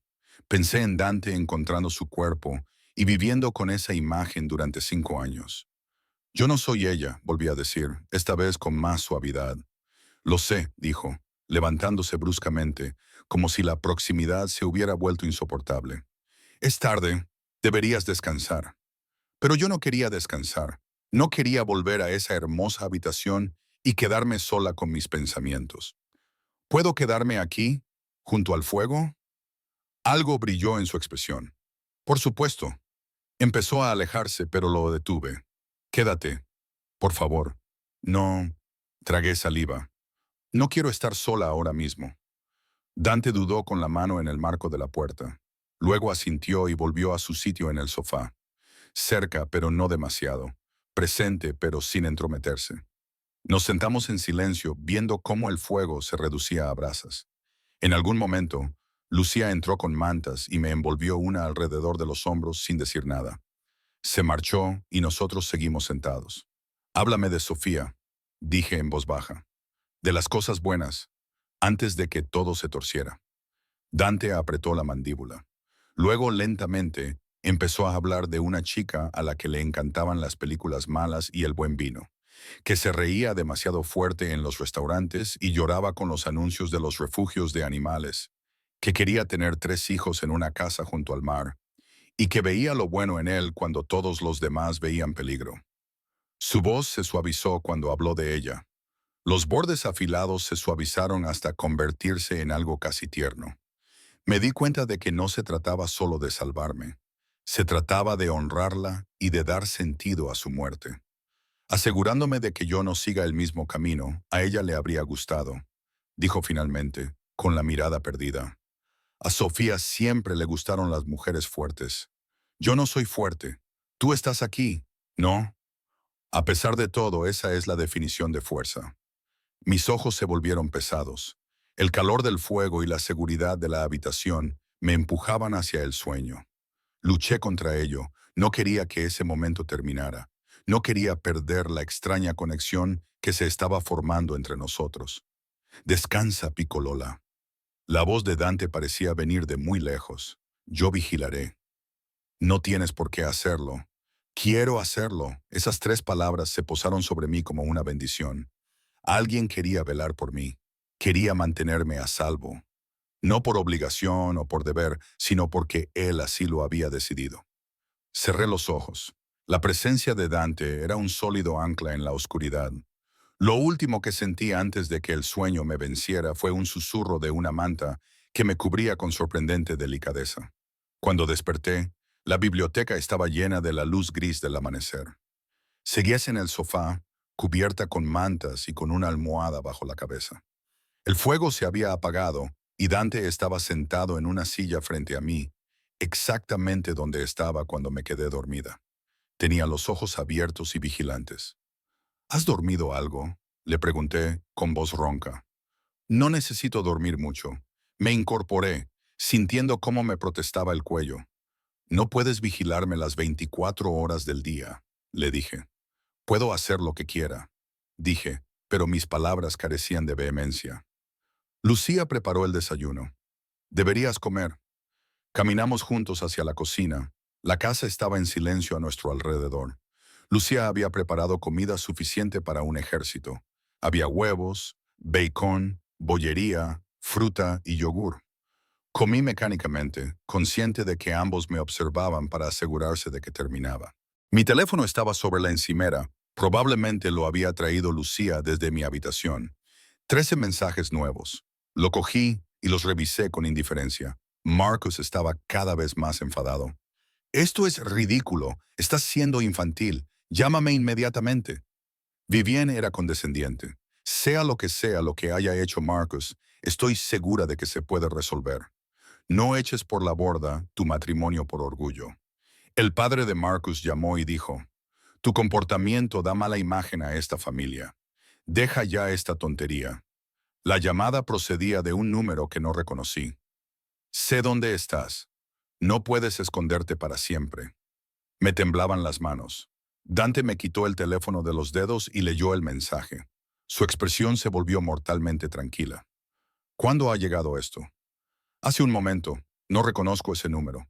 [SPEAKER 1] Pensé en Dante encontrando su cuerpo y viviendo con esa imagen durante 5 años. «Yo no soy ella», volví a decir, esta vez con más suavidad. «Lo sé», dijo, levantándose bruscamente, como si la proximidad se hubiera vuelto insoportable. «Es tarde, deberías descansar». Pero yo no quería descansar. No quería volver a esa hermosa habitación y quedarme sola con mis pensamientos. ¿Puedo quedarme aquí, junto al fuego? Algo brilló en su expresión. Por supuesto. Empezó a alejarse, pero lo detuve. Quédate, por favor. No. Tragué saliva. No quiero estar sola ahora mismo. Dante dudó con la mano en el marco de la puerta. Luego asintió y volvió a su sitio en el sofá. Cerca, pero no demasiado. Presente, pero sin entrometerse. Nos sentamos en silencio, viendo cómo el fuego se reducía a brasas. En algún momento, Lucía entró con mantas y me envolvió una alrededor de los hombros sin decir nada. Se marchó y nosotros seguimos sentados. Háblame de Sofía, dije en voz baja. De las cosas buenas, antes de que todo se torciera. Dante apretó la mandíbula. Luego, lentamente, empezó a hablar de una chica a la que le encantaban las películas malas y el buen vino, que se reía demasiado fuerte en los restaurantes y lloraba con los anuncios de los refugios de animales, que quería tener 3 hijos en una casa junto al mar, y que veía lo bueno en él cuando todos los demás veían peligro. Su voz se suavizó cuando habló de ella. Los bordes afilados se suavizaron hasta convertirse en algo casi tierno. Me di cuenta de que no se trataba solo de salvarme. Se trataba de honrarla y de dar sentido a su muerte. Asegurándome de que yo no siga el mismo camino, a ella le habría gustado, dijo finalmente, con la mirada perdida. A Sofía siempre le gustaron las mujeres fuertes. Yo no soy fuerte. Tú estás aquí. No. A pesar de todo, esa es la definición de fuerza. Mis ojos se volvieron pesados. El calor del fuego y la seguridad de la habitación me empujaban hacia el sueño. Luché contra ello. No quería que ese momento terminara. No quería perder la extraña conexión que se estaba formando entre nosotros. Descansa, Piccolola. La voz de Dante parecía venir de muy lejos. Yo vigilaré. No tienes por qué hacerlo. Quiero hacerlo. Esas 3 palabras se posaron sobre mí como una bendición. Alguien quería velar por mí. Quería mantenerme a salvo. No por obligación o por deber, sino porque él así lo había decidido. Cerré los ojos. La presencia de Dante era un sólido ancla en la oscuridad. Lo último que sentí antes de que el sueño me venciera fue un susurro de una manta que me cubría con sorprendente delicadeza. Cuando desperté, la biblioteca estaba llena de la luz gris del amanecer. Seguías en el sofá, cubierta con mantas y con una almohada bajo la cabeza. El fuego se había apagado y Dante estaba sentado en una silla frente a mí, exactamente donde estaba cuando me quedé dormida. Tenía los ojos abiertos y vigilantes. ¿Has dormido algo?, le pregunté con voz ronca. No necesito dormir mucho. Me incorporé, sintiendo cómo me protestaba el cuello. No puedes vigilarme las 24 horas del día, le dije. Puedo hacer lo que quiera, dije, pero mis palabras carecían de vehemencia. Lucía preparó el desayuno. Deberías comer. Caminamos juntos hacia la cocina. La casa estaba en silencio a nuestro alrededor. Lucía había preparado comida suficiente para un ejército. Había huevos, bacon, bollería, fruta y yogur. Comí mecánicamente, consciente de que ambos me observaban para asegurarse de que terminaba. Mi teléfono estaba sobre la encimera. Probablemente lo había traído Lucía desde mi habitación. 13 mensajes nuevos. Lo cogí y los revisé con indiferencia. Marcus estaba cada vez más enfadado. Esto es ridículo. Estás siendo infantil. Llámame inmediatamente. Vivienne era condescendiente. Sea lo que haya hecho Marcus, estoy segura de que se puede resolver. No eches por la borda tu matrimonio por orgullo. El padre de Marcus llamó y dijo, tu comportamiento da mala imagen a esta familia. Deja ya esta tontería. La llamada procedía de un número que no reconocí. Sé dónde estás. No puedes esconderte para siempre. Me temblaban las manos. Dante me quitó el teléfono de los dedos y leyó el mensaje. Su expresión se volvió mortalmente tranquila. ¿Cuándo ha llegado esto? Hace un momento. No reconozco ese número.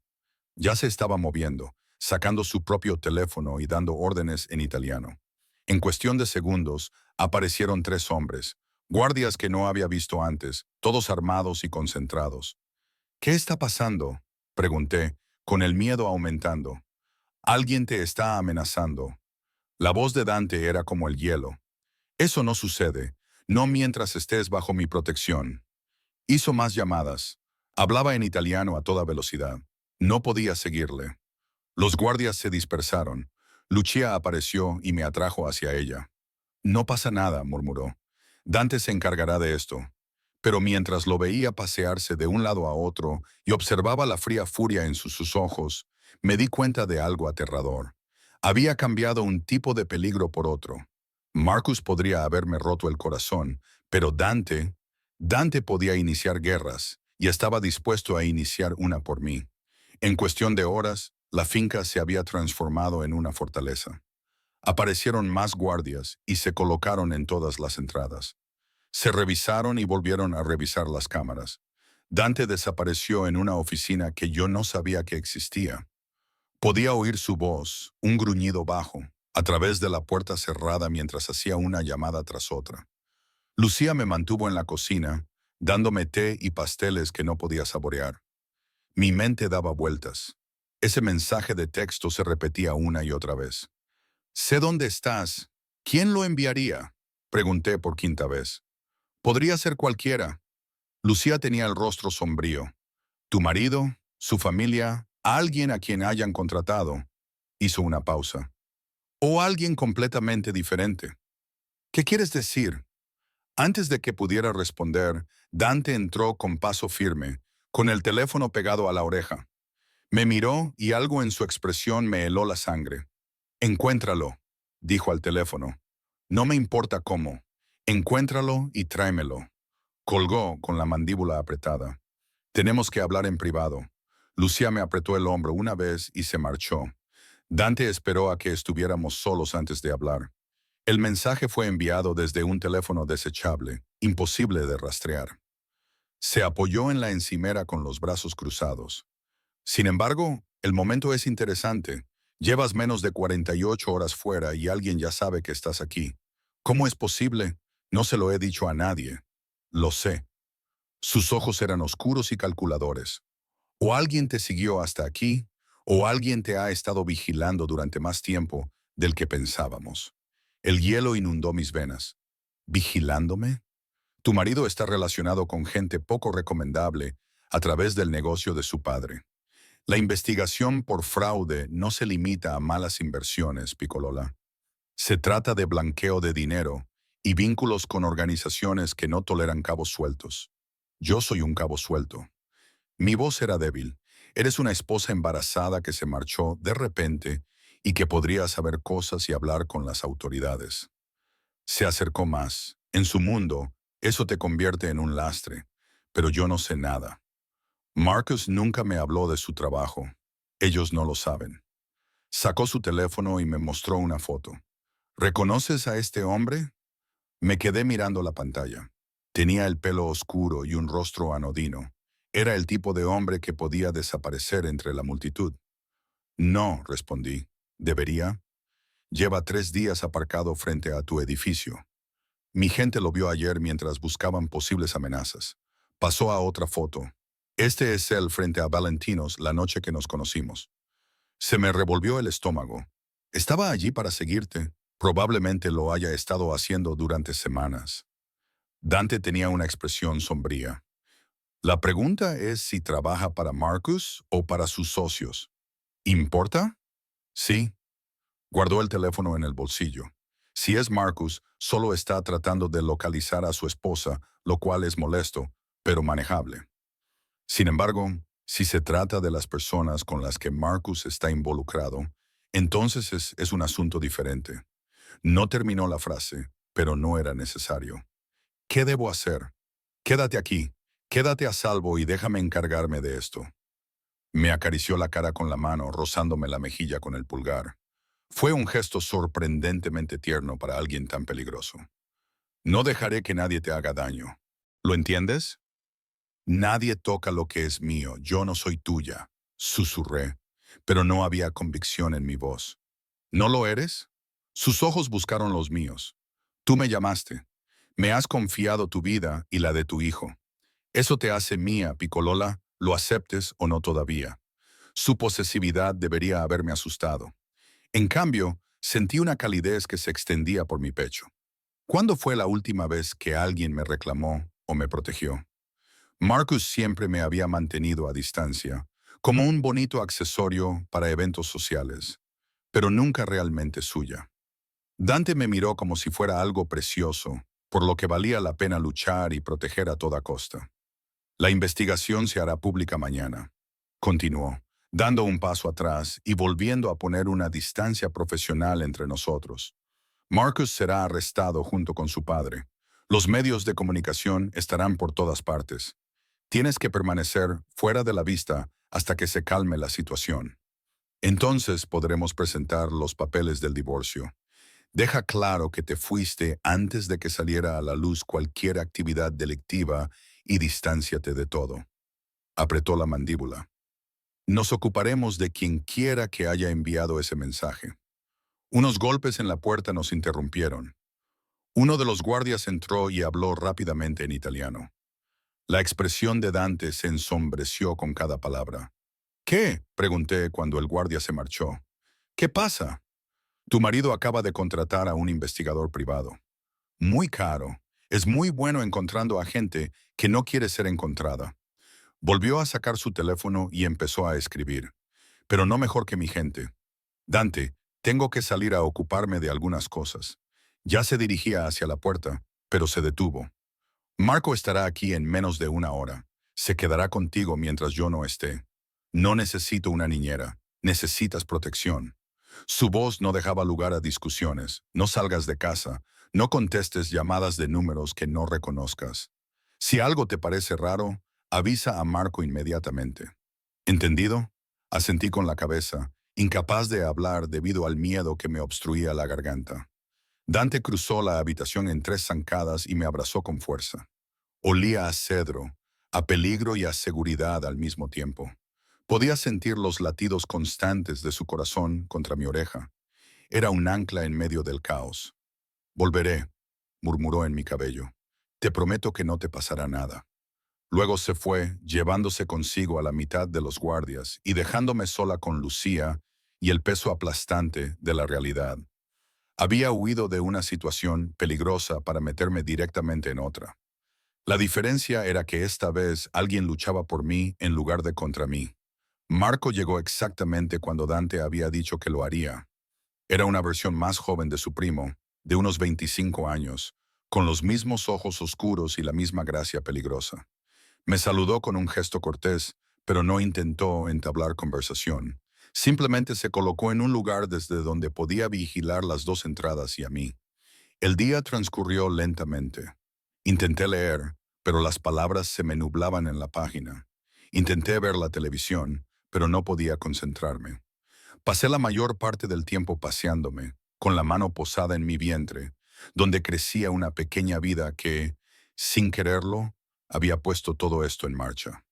[SPEAKER 1] Ya se estaba moviendo, sacando su propio teléfono y dando órdenes en italiano. En cuestión de segundos, aparecieron 3 hombres, guardias que no había visto antes, todos armados y concentrados. ¿Qué está pasando?, pregunté, con el miedo aumentando. Alguien te está amenazando. La voz de Dante era como el hielo. Eso no sucede, no mientras estés bajo mi protección. Hizo más llamadas. Hablaba en italiano a toda velocidad. No podía seguirle. Los guardias se dispersaron. Lucia apareció y me atrajo hacia ella. No pasa nada, murmuró. Dante se encargará de esto. Pero mientras lo veía pasearse de un lado a otro y observaba la fría furia en sus ojos, me di cuenta de algo aterrador. Había cambiado un tipo de peligro por otro. Marcus podría haberme roto el corazón, pero Dante podía iniciar guerras y estaba dispuesto a iniciar una por mí. En cuestión de horas, la finca se había transformado en una fortaleza. Aparecieron más guardias y se colocaron en todas las entradas. Se revisaron y volvieron a revisar las cámaras. Dante desapareció en una oficina que yo no sabía que existía. Podía oír su voz, un gruñido bajo, a través de la puerta cerrada mientras hacía una llamada tras otra. Lucía me mantuvo en la cocina, dándome té y pasteles que no podía saborear. Mi mente daba vueltas. Ese mensaje de texto se repetía una y otra vez. Sé dónde estás. ¿Quién lo enviaría? Pregunté por quinta vez. Podría ser cualquiera. Lucía tenía el rostro sombrío. Tu marido, su familia, alguien a quien hayan contratado. Hizo una pausa. O alguien completamente diferente. ¿Qué quieres decir? Antes de que pudiera responder, Dante entró con paso firme, con el teléfono pegado a la oreja. Me miró y algo en su expresión me heló la sangre. Encuéntralo, dijo al teléfono. No me importa cómo. Encuéntralo y tráemelo. Colgó con la mandíbula apretada. Tenemos que hablar en privado. Lucía me apretó el hombro una vez y se marchó. Dante esperó a que estuviéramos solos antes de hablar. El mensaje fue enviado desde un teléfono desechable, imposible de rastrear. Se apoyó en la encimera con los brazos cruzados. Sin embargo, el momento es interesante. Llevas menos de 48 horas fuera y alguien ya sabe que estás aquí. ¿Cómo es posible? No se lo he dicho a nadie. Lo sé. Sus ojos eran oscuros y calculadores. O alguien te siguió hasta aquí, o alguien te ha estado vigilando durante más tiempo del que pensábamos. El hielo inundó mis venas. ¿Vigilándome? Tu marido está relacionado con gente poco recomendable a través del negocio de su padre. La investigación por fraude no se limita a malas inversiones, Piccolola. Se trata de blanqueo de dinero y vínculos con organizaciones que no toleran cabos sueltos. Yo soy un cabo suelto. Mi voz era débil. Eres una esposa embarazada que se marchó de repente y que podría saber cosas y hablar con las autoridades. Se acercó más. En su mundo, eso te convierte en un lastre, pero yo no sé nada. Marcus nunca me habló de su trabajo. Ellos no lo saben. Sacó su teléfono y me mostró una foto. ¿Reconoces a este hombre? Me quedé mirando la pantalla. Tenía el pelo oscuro y un rostro anodino. Era el tipo de hombre que podía desaparecer entre la multitud. No, respondí. ¿Debería? Lleva 3 días aparcado frente a tu edificio. Mi gente lo vio ayer mientras buscaban posibles amenazas. Pasó a otra foto. Este es él frente a Valentinos la noche que nos conocimos. Se me revolvió el estómago. Estaba allí para seguirte. Probablemente lo haya estado haciendo durante semanas. Dante tenía una expresión sombría. La pregunta es si trabaja para Marcus o para sus socios. ¿Importa? Sí. Guardó el teléfono en el bolsillo. Si es Marcus, solo está tratando de localizar a su esposa, lo cual es molesto, pero manejable. Sin embargo, si se trata de las personas con las que Marcus está involucrado, entonces es un asunto diferente. No terminó la frase, pero no era necesario. ¿Qué debo hacer? Quédate aquí, quédate a salvo y déjame encargarme de esto. Me acarició la cara con la mano, rozándome la mejilla con el pulgar. Fue un gesto sorprendentemente tierno para alguien tan peligroso. No dejaré que nadie te haga daño. ¿Lo entiendes? Nadie toca lo que es mío, yo no soy tuya, susurré, pero no había convicción en mi voz. ¿No lo eres? Sus ojos buscaron los míos. Tú me llamaste. Me has confiado tu vida y la de tu hijo. Eso te hace mía, Piccolola, lo aceptes o no todavía. Su posesividad debería haberme asustado. En cambio, sentí una calidez que se extendía por mi pecho. ¿Cuándo fue la última vez que alguien me reclamó o me protegió? Marcus siempre me había mantenido a distancia, como un bonito accesorio para eventos sociales, pero nunca realmente suya. Dante me miró como si fuera algo precioso, por lo que valía la pena luchar y proteger a toda costa. La investigación se hará pública mañana, continuó, dando un paso atrás y volviendo a poner una distancia profesional entre nosotros. Marcus será arrestado junto con su padre. Los medios de comunicación estarán por todas partes. Tienes que permanecer fuera de la vista hasta que se calme la situación. Entonces podremos presentar los papeles del divorcio. Deja claro que te fuiste antes de que saliera a la luz cualquier actividad delictiva y distánciate de todo. Apretó la mandíbula. Nos ocuparemos de quien quiera que haya enviado ese mensaje. Unos golpes en la puerta nos interrumpieron. Uno de los guardias entró y habló rápidamente en italiano. La expresión de Dante se ensombreció con cada palabra. ¿Qué? Pregunté cuando el guardia se marchó. ¿Qué pasa? Tu marido acaba de contratar a un investigador privado. Muy caro. Es muy bueno encontrando a gente que no quiere ser encontrada. Volvió a sacar su teléfono y empezó a escribir. Pero no mejor que mi gente. Dante, tengo que salir a ocuparme de algunas cosas. Ya se dirigía hacia la puerta, pero se detuvo. Marco estará aquí en menos de una hora. Se quedará contigo mientras yo no esté. No necesito una niñera. Necesitas protección. Su voz no dejaba lugar a discusiones. No salgas de casa. No contestes llamadas de números que no reconozcas. Si algo te parece raro, avisa a Marco inmediatamente. ¿Entendido? Asentí con la cabeza, incapaz de hablar debido al miedo que me obstruía la garganta. Dante cruzó la habitación en 3 zancadas y me abrazó con fuerza. Olía a cedro, a peligro y a seguridad al mismo tiempo. Podía sentir los latidos constantes de su corazón contra mi oreja. Era un ancla en medio del caos. Volveré, murmuró en mi cabello. Te prometo que no te pasará nada. Luego se fue, llevándose consigo a la mitad de los guardias y dejándome sola con Lucía y el peso aplastante de la realidad. Había huido de una situación peligrosa para meterme directamente en otra. La diferencia era que esta vez alguien luchaba por mí en lugar de contra mí. Marco llegó exactamente cuando Dante había dicho que lo haría. Era una versión más joven de su primo, de unos 25 años, con los mismos ojos oscuros y la misma gracia peligrosa. Me saludó con un gesto cortés, pero no intentó entablar conversación. Simplemente se colocó en un lugar desde donde podía vigilar las dos entradas y a mí. El día transcurrió lentamente. Intenté leer, pero las palabras se me nublaban en la página. Intenté ver la televisión, pero no podía concentrarme. Pasé la mayor parte del tiempo paseándome, con la mano posada en mi vientre, donde crecía una pequeña vida que, sin quererlo, había puesto todo esto en marcha.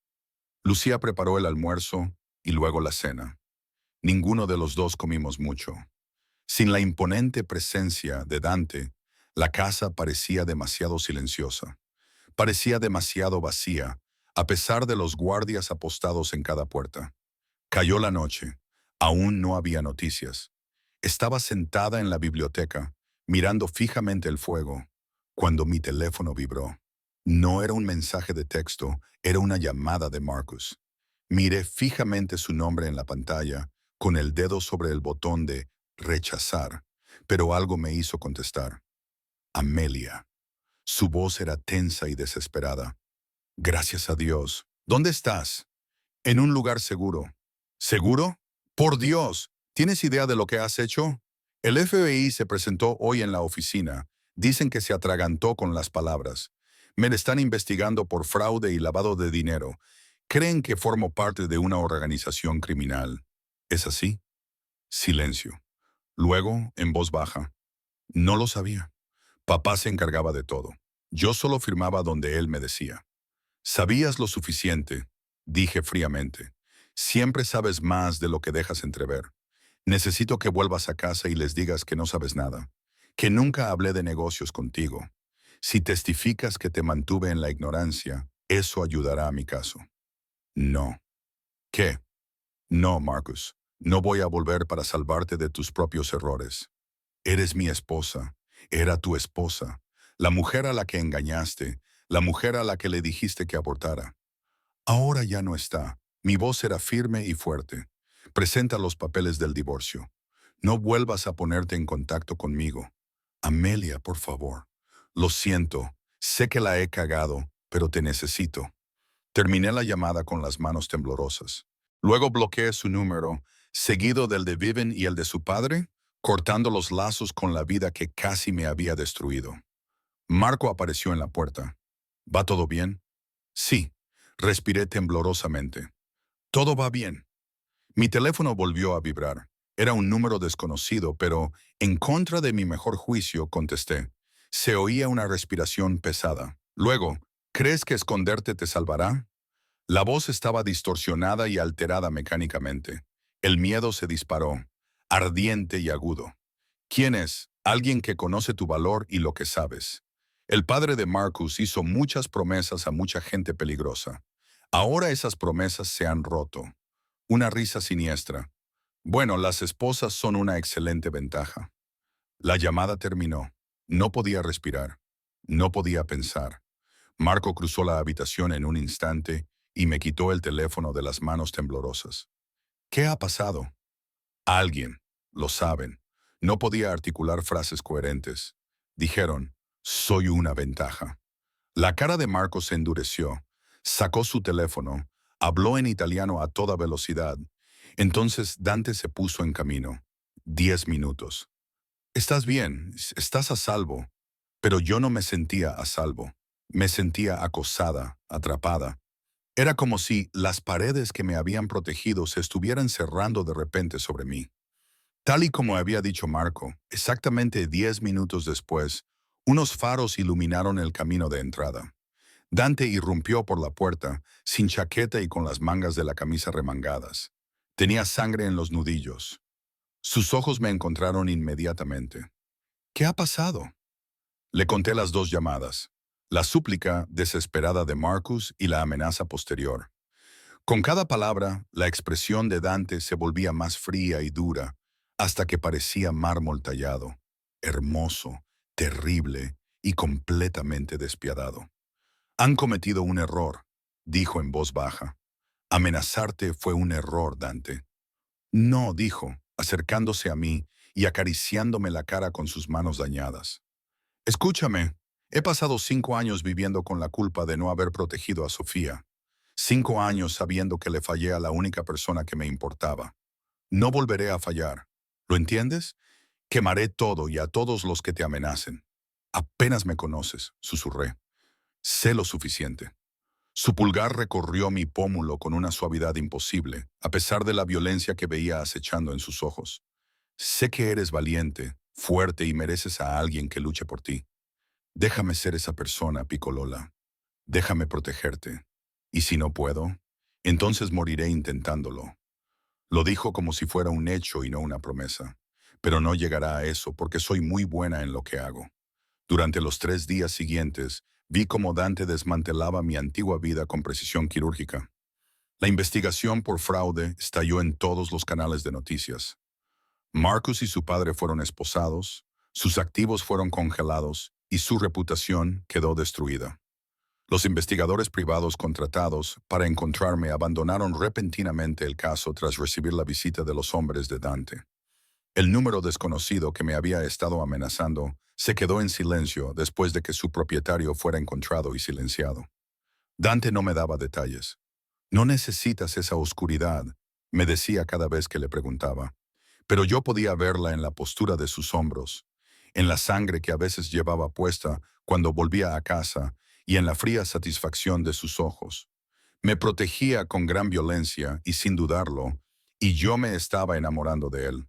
[SPEAKER 1] Lucía preparó el almuerzo y luego la cena. Ninguno de los dos comimos mucho. Sin la imponente presencia de Dante, la casa parecía demasiado silenciosa. Parecía demasiado vacía, a pesar de los guardias apostados en cada puerta. Cayó la noche. Aún no había noticias. Estaba sentada en la biblioteca, mirando fijamente el fuego, cuando mi teléfono vibró. No era un mensaje de texto, era una llamada de Marcus. Miré fijamente su nombre en la pantalla, con el dedo sobre el botón de rechazar, pero algo me hizo contestar. Amelia. Su voz era tensa y desesperada. Gracias a Dios. ¿Dónde estás? En un lugar seguro. ¿Seguro? Por Dios, ¿tienes idea de lo que has hecho? El FBI se presentó hoy en la oficina. Dicen que se atragantó con las palabras. Me están investigando por fraude y lavado de dinero. Creen que formo parte de una organización criminal. ¿Es así? Silencio. Luego, en voz baja. No lo sabía. Papá se encargaba de todo. Yo solo firmaba donde él me decía. Sabías lo suficiente, dije fríamente. Siempre sabes más de lo que dejas entrever. Necesito que vuelvas a casa y les digas que no sabes nada, que nunca hablé de negocios contigo. Si testificas que te mantuve en la ignorancia, eso ayudará a mi caso. No. ¿Qué? No, Marcus. No voy a volver para salvarte de tus propios errores. Eres mi esposa. Era tu esposa. La mujer a la que engañaste, la mujer a la que le dijiste que abortara. Ahora ya no está. Mi voz era firme y fuerte. Presenta los papeles del divorcio. No vuelvas a ponerte en contacto conmigo. Amelia, por favor. Lo siento. Sé que la he cagado, pero te necesito. Terminé la llamada con las manos temblorosas. Luego bloqueé su número, seguido del de Viven y el de su padre, cortando los lazos con la vida que casi me había destruido. Marco apareció en la puerta. ¿Va todo bien? Sí, respiré temblorosamente. Todo va bien. Mi teléfono volvió a vibrar. Era un número desconocido, pero, en contra de mi mejor juicio, contesté. Se oía una respiración pesada. Luego, ¿crees que esconderte te salvará? La voz estaba distorsionada y alterada mecánicamente. El miedo se disparó, ardiente y agudo. ¿Quién es? Alguien que conoce tu valor y lo que sabes. El padre de Marcus hizo muchas promesas a mucha gente peligrosa. Ahora esas promesas se han roto. Una risa siniestra. Bueno, las esposas son una excelente ventaja. La llamada terminó. No podía respirar. No podía pensar. Marco cruzó la habitación en un instante y me quitó el teléfono de las manos temblorosas. ¿Qué ha pasado? Alguien. Lo saben. No podía articular frases coherentes. Dijeron, soy una ventaja. La cara de Marco se endureció. Sacó su teléfono. Habló en italiano a toda velocidad. Entonces Dante se puso en camino. 10 minutos. Estás bien, estás a salvo. Pero yo no me sentía a salvo. Me sentía acosada, atrapada. Era como si las paredes que me habían protegido se estuvieran cerrando de repente sobre mí. Tal y como había dicho Marco, exactamente 10 minutos después, unos faros iluminaron el camino de entrada. Dante irrumpió por la puerta, sin chaqueta y con las mangas de la camisa remangadas. Tenía sangre en los nudillos. Sus ojos me encontraron inmediatamente. ¿Qué ha pasado? Le conté las dos llamadas, la súplica desesperada de Marcus y la amenaza posterior. Con cada palabra, la expresión de Dante se volvía más fría y dura, hasta que parecía mármol tallado, hermoso, terrible y completamente despiadado. Han cometido un error, dijo en voz baja. Amenazarte fue un error, Dante. No, dijo, acercándose a mí y acariciándome la cara con sus manos dañadas. Escúchame, he pasado 5 años viviendo con la culpa de no haber protegido a Sofía. 5 años sabiendo que le fallé a la única persona que me importaba. No volveré a fallar. ¿Lo entiendes? Quemaré todo y a todos los que te amenacen. Apenas me conoces, susurré. Sé lo suficiente. Su pulgar recorrió mi pómulo con una suavidad imposible, a pesar de la violencia que veía acechando en sus ojos. Sé que eres valiente, fuerte y mereces a alguien que luche por ti. Déjame ser esa persona, Piccolola. Déjame protegerte. Y si no puedo, entonces moriré intentándolo. Lo dijo como si fuera un hecho y no una promesa. Pero no llegará a eso porque soy muy buena en lo que hago. Durante los 3 días siguientes, vi cómo Dante desmantelaba mi antigua vida con precisión quirúrgica. La investigación por fraude estalló en todos los canales de noticias. Marcus y su padre fueron esposados, sus activos fueron congelados y su reputación quedó destruida. Los investigadores privados contratados para encontrarme abandonaron repentinamente el caso tras recibir la visita de los hombres de Dante. El número desconocido que me había estado amenazando se quedó en silencio después de que su propietario fuera encontrado y silenciado. Dante no me daba detalles. No necesitas esa oscuridad, me decía cada vez que le preguntaba, pero yo podía verla en la postura de sus hombros, en la sangre que a veces llevaba puesta cuando volvía a casa y en la fría satisfacción de sus ojos. Me protegía con gran violencia y sin dudarlo, y yo me estaba enamorando de él.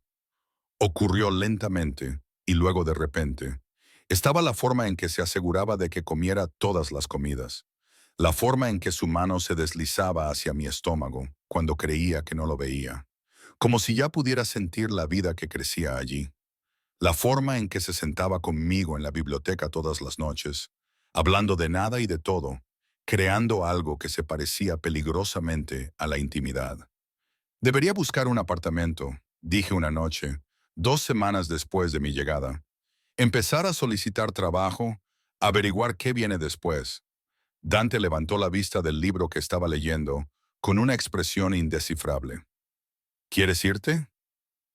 [SPEAKER 1] Ocurrió lentamente y luego de repente. Estaba la forma en que se aseguraba de que comiera todas las comidas, la forma en que su mano se deslizaba hacia mi estómago cuando creía que no lo veía, como si ya pudiera sentir la vida que crecía allí, la forma en que se sentaba conmigo en la biblioteca todas las noches, hablando de nada y de todo, creando algo que se parecía peligrosamente a la intimidad. Debería buscar un apartamento, dije una noche, 2 semanas después de mi llegada. Empezar a solicitar trabajo, Averiguar qué viene después. Dante levantó la vista del libro que estaba leyendo con una expresión indescifrable. ¿Quieres irte?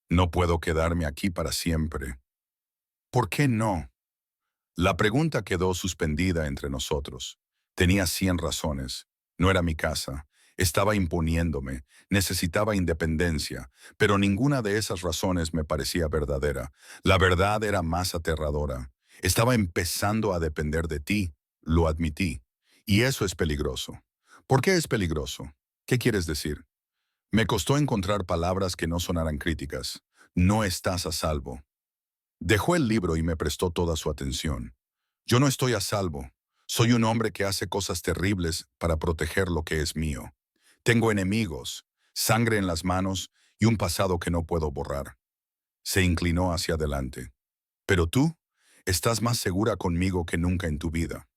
[SPEAKER 1] No puedo quedarme aquí para siempre. ¿Por qué no? La pregunta quedó suspendida entre nosotros. Tenía 100 razones. No era mi casa. Estaba imponiéndome. Necesitaba independencia. Pero ninguna de esas razones me parecía verdadera. La verdad era más aterradora. Estaba empezando a depender de ti. Lo admití. Y eso es peligroso. ¿Por qué es peligroso? ¿Qué quieres decir? Me costó encontrar palabras que no sonaran críticas. No estás a salvo. Dejó el libro y me prestó toda su atención. Yo no estoy a salvo. Soy un hombre que hace cosas terribles para proteger lo que es mío. Tengo enemigos, sangre en las manos y un pasado que no puedo borrar. Se inclinó hacia adelante. Pero tú estás más segura conmigo que nunca en tu vida.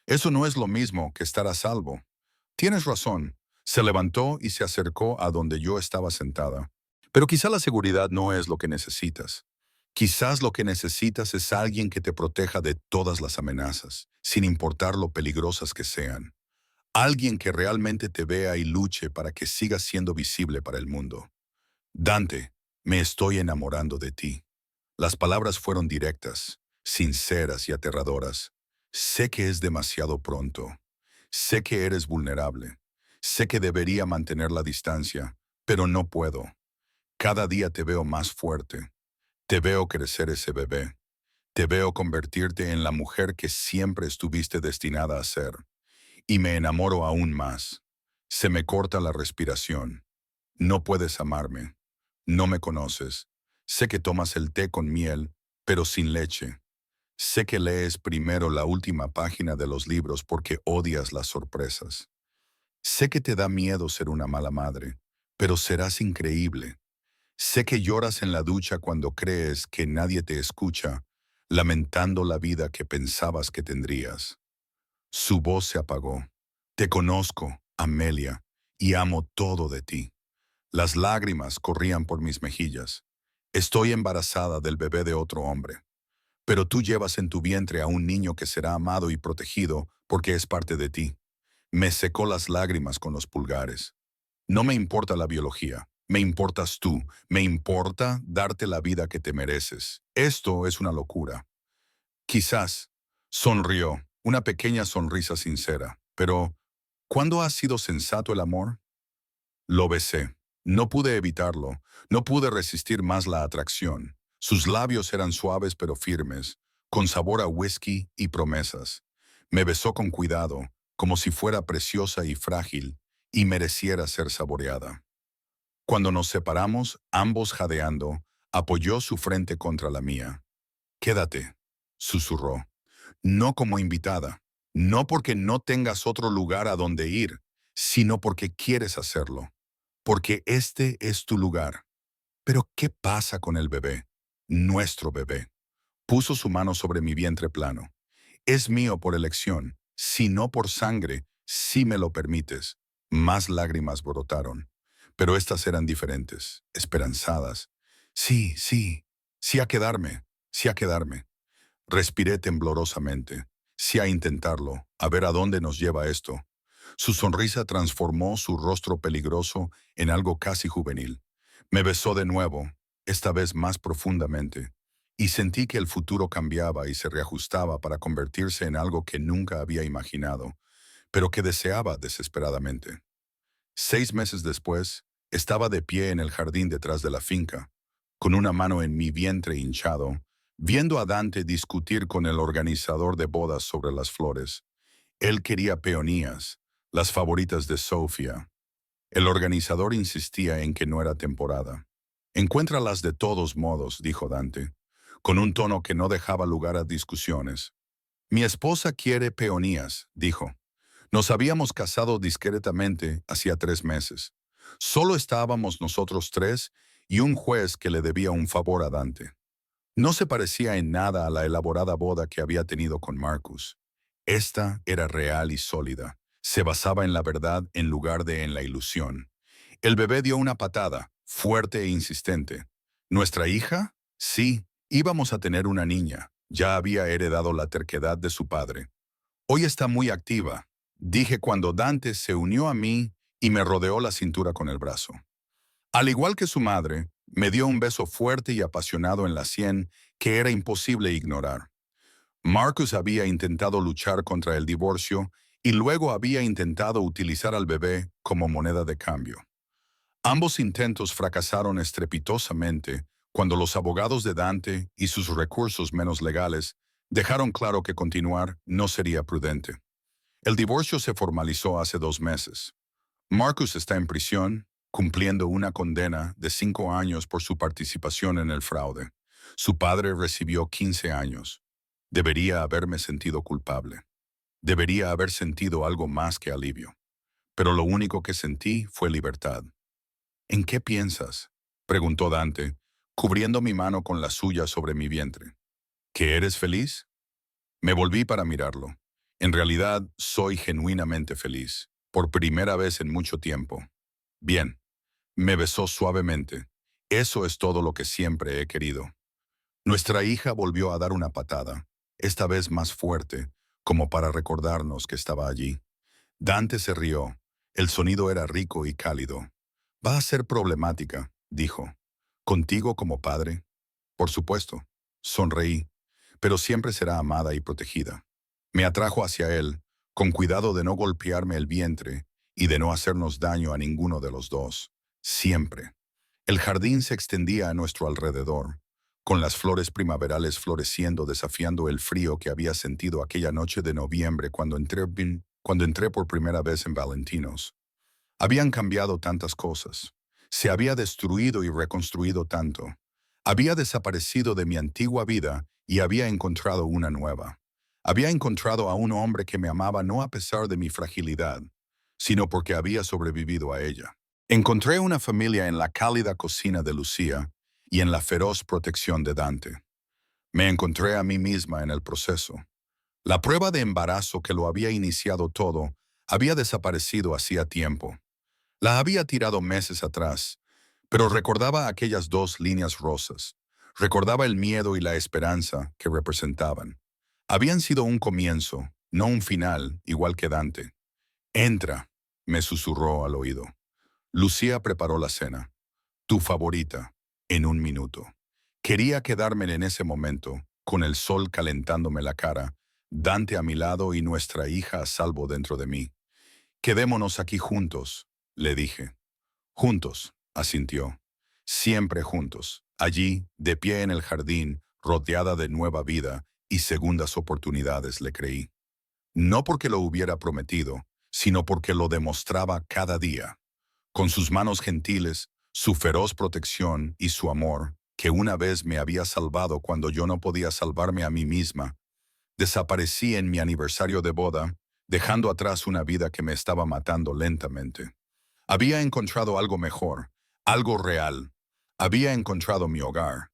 [SPEAKER 1] Eso no es lo mismo que estar a salvo. Tienes razón. Se levantó y se acercó a donde yo estaba sentada. Pero quizá la seguridad no es lo que necesitas. Quizás lo que necesitas es alguien que te proteja de todas las amenazas, sin importar lo peligrosas que sean. Alguien que realmente te vea y luche para que sigas siendo visible para el mundo. Dante, me estoy enamorando de ti. Las palabras fueron directas, sinceras y aterradoras. Sé que es demasiado pronto. Sé que eres vulnerable. Sé que debería mantener la distancia, pero no puedo. Cada día te veo más fuerte. Te veo crecer ese bebé. Te veo convertirte en la mujer que siempre estuviste destinada a ser. Y me enamoro aún más. Se me corta la respiración. No puedes amarme. No me conoces. Sé que tomas el té con miel, pero sin leche. Sé que lees primero la última página de los libros porque odias las sorpresas. Sé que te da miedo ser una mala madre, pero serás increíble. Sé que lloras en la ducha cuando crees que nadie te escucha, lamentando la vida que pensabas que tendrías. Su voz se apagó. Te conozco, Amelia, y amo todo de ti. Las lágrimas corrían por mis mejillas. Estoy embarazada del bebé de otro hombre, pero tú llevas en tu vientre a un niño que será amado y protegido porque es parte de ti. Me secó las lágrimas con los pulgares. No me importa la biología, me importas tú, me importa darte la vida que te mereces. Esto es una locura. Quizás, sonrió, una pequeña sonrisa sincera, pero ¿cuándo ha sido sensato el amor? Lo besé. No pude evitarlo, no pude resistir más la atracción. Sus labios eran suaves pero firmes, con sabor a whisky y promesas. Me besó con cuidado, como si fuera preciosa y frágil, y mereciera ser saboreada. Cuando nos separamos, ambos jadeando, apoyó su frente contra la mía. Quédate, susurró. No como invitada, no porque no tengas otro lugar a donde ir, sino porque quieres hacerlo. Porque este es tu lugar. Pero ¿qué pasa con el bebé? Nuestro bebé. Puso su mano sobre mi vientre plano. Es mío por elección, si no por sangre, si me lo permites. Más lágrimas brotaron. Pero estas eran diferentes, esperanzadas. Sí, sí, sí a quedarme, sí a quedarme. Respiré temblorosamente. Sí a intentarlo, a ver a dónde nos lleva esto. Su sonrisa transformó su rostro peligroso en algo casi juvenil. Me besó de nuevo, esta vez más profundamente, y sentí que el futuro cambiaba y se reajustaba para convertirse en algo que nunca había imaginado, pero que deseaba desesperadamente. 6 meses después, estaba de pie en el jardín detrás de la finca, con una mano en mi vientre hinchado, viendo a Dante discutir con el organizador de bodas sobre las flores. Él quería peonías, las favoritas de Sofía. El organizador insistía en que no era temporada. Encuéntralas de todos modos, dijo Dante, con un tono que no dejaba lugar a discusiones. Mi esposa quiere peonías, dijo. Nos habíamos casado discretamente hacía 3 meses. Solo estábamos nosotros tres y un juez que le debía un favor a Dante. No se parecía en nada a la elaborada boda que había tenido con Marcus. Esta era real y sólida. Se basaba en la verdad en lugar de en la ilusión. El bebé dio una patada, fuerte e insistente. ¿Nuestra hija? Sí, íbamos a tener una niña. Ya había heredado la terquedad de su padre. Hoy está muy activa, dije cuando Dante se unió a mí y me rodeó la cintura con el brazo. Al igual que su madre, me dio un beso fuerte y apasionado en la sien que era imposible ignorar. Marcus había intentado luchar contra el divorcio y luego había intentado utilizar al bebé como moneda de cambio. Ambos intentos fracasaron estrepitosamente cuando los abogados de Dante y sus recursos menos legales dejaron claro que continuar no sería prudente. El divorcio se formalizó hace 2 meses. Marcus está en prisión, cumpliendo una condena de 5 años por su participación en el fraude. Su padre recibió 15 años. Debería haberme sentido culpable. Debería haber sentido algo más que alivio. Pero lo único que sentí fue libertad. ¿En qué piensas?, preguntó Dante, cubriendo mi mano con la suya sobre mi vientre. ¿Que eres feliz? Me volví para mirarlo. En realidad, soy genuinamente feliz, por primera vez en mucho tiempo. Bien, me besó suavemente. Eso es todo lo que siempre he querido. Nuestra hija volvió a dar una patada, esta vez más fuerte, como para recordarnos que estaba allí. Dante se rió. El sonido era rico y cálido. Va a ser problemática, dijo. ¿Contigo como padre? Por supuesto. Sonreí, pero siempre será amada y protegida. Me atrajo hacia él, con cuidado de no golpearme el vientre y de no hacernos daño a ninguno de los dos. Siempre. El jardín se extendía a nuestro alrededor, con las flores primaverales floreciendo desafiando el frío que había sentido aquella noche de noviembre cuando entré por primera vez en Valentinos. Habían cambiado tantas cosas. Se había destruido y reconstruido tanto. Había desaparecido de mi antigua vida y había encontrado una nueva. Había encontrado a un hombre que me amaba no a pesar de mi fragilidad, sino porque había sobrevivido a ella. Encontré una familia en la cálida cocina de Lucía y en la feroz protección de Dante. Me encontré a mí misma en el proceso. La prueba de embarazo que lo había iniciado todo había desaparecido hacía tiempo. La había tirado meses atrás, pero recordaba aquellas 2 líneas rosas. Recordaba el miedo y la esperanza que representaban. Habían sido un comienzo, no un final, igual que Dante. Entra, me susurró al oído. Lucía preparó la cena. Tu favorita, en 1 minuto. Quería quedarme en ese momento, con el sol calentándome la cara, Dante a mi lado y nuestra hija a salvo dentro de mí. Quedémonos aquí juntos, le dije. Juntos, asintió. Siempre juntos, allí, de pie en el jardín, rodeada de nueva vida y segundas oportunidades, le creí. No porque lo hubiera prometido, sino porque lo demostraba cada día. Con sus manos gentiles, su feroz protección y su amor, que una vez me había salvado cuando yo no podía salvarme a mí misma, desaparecí en mi aniversario de boda, dejando atrás una vida que me estaba matando lentamente. Había encontrado algo mejor, algo real. Había encontrado mi hogar.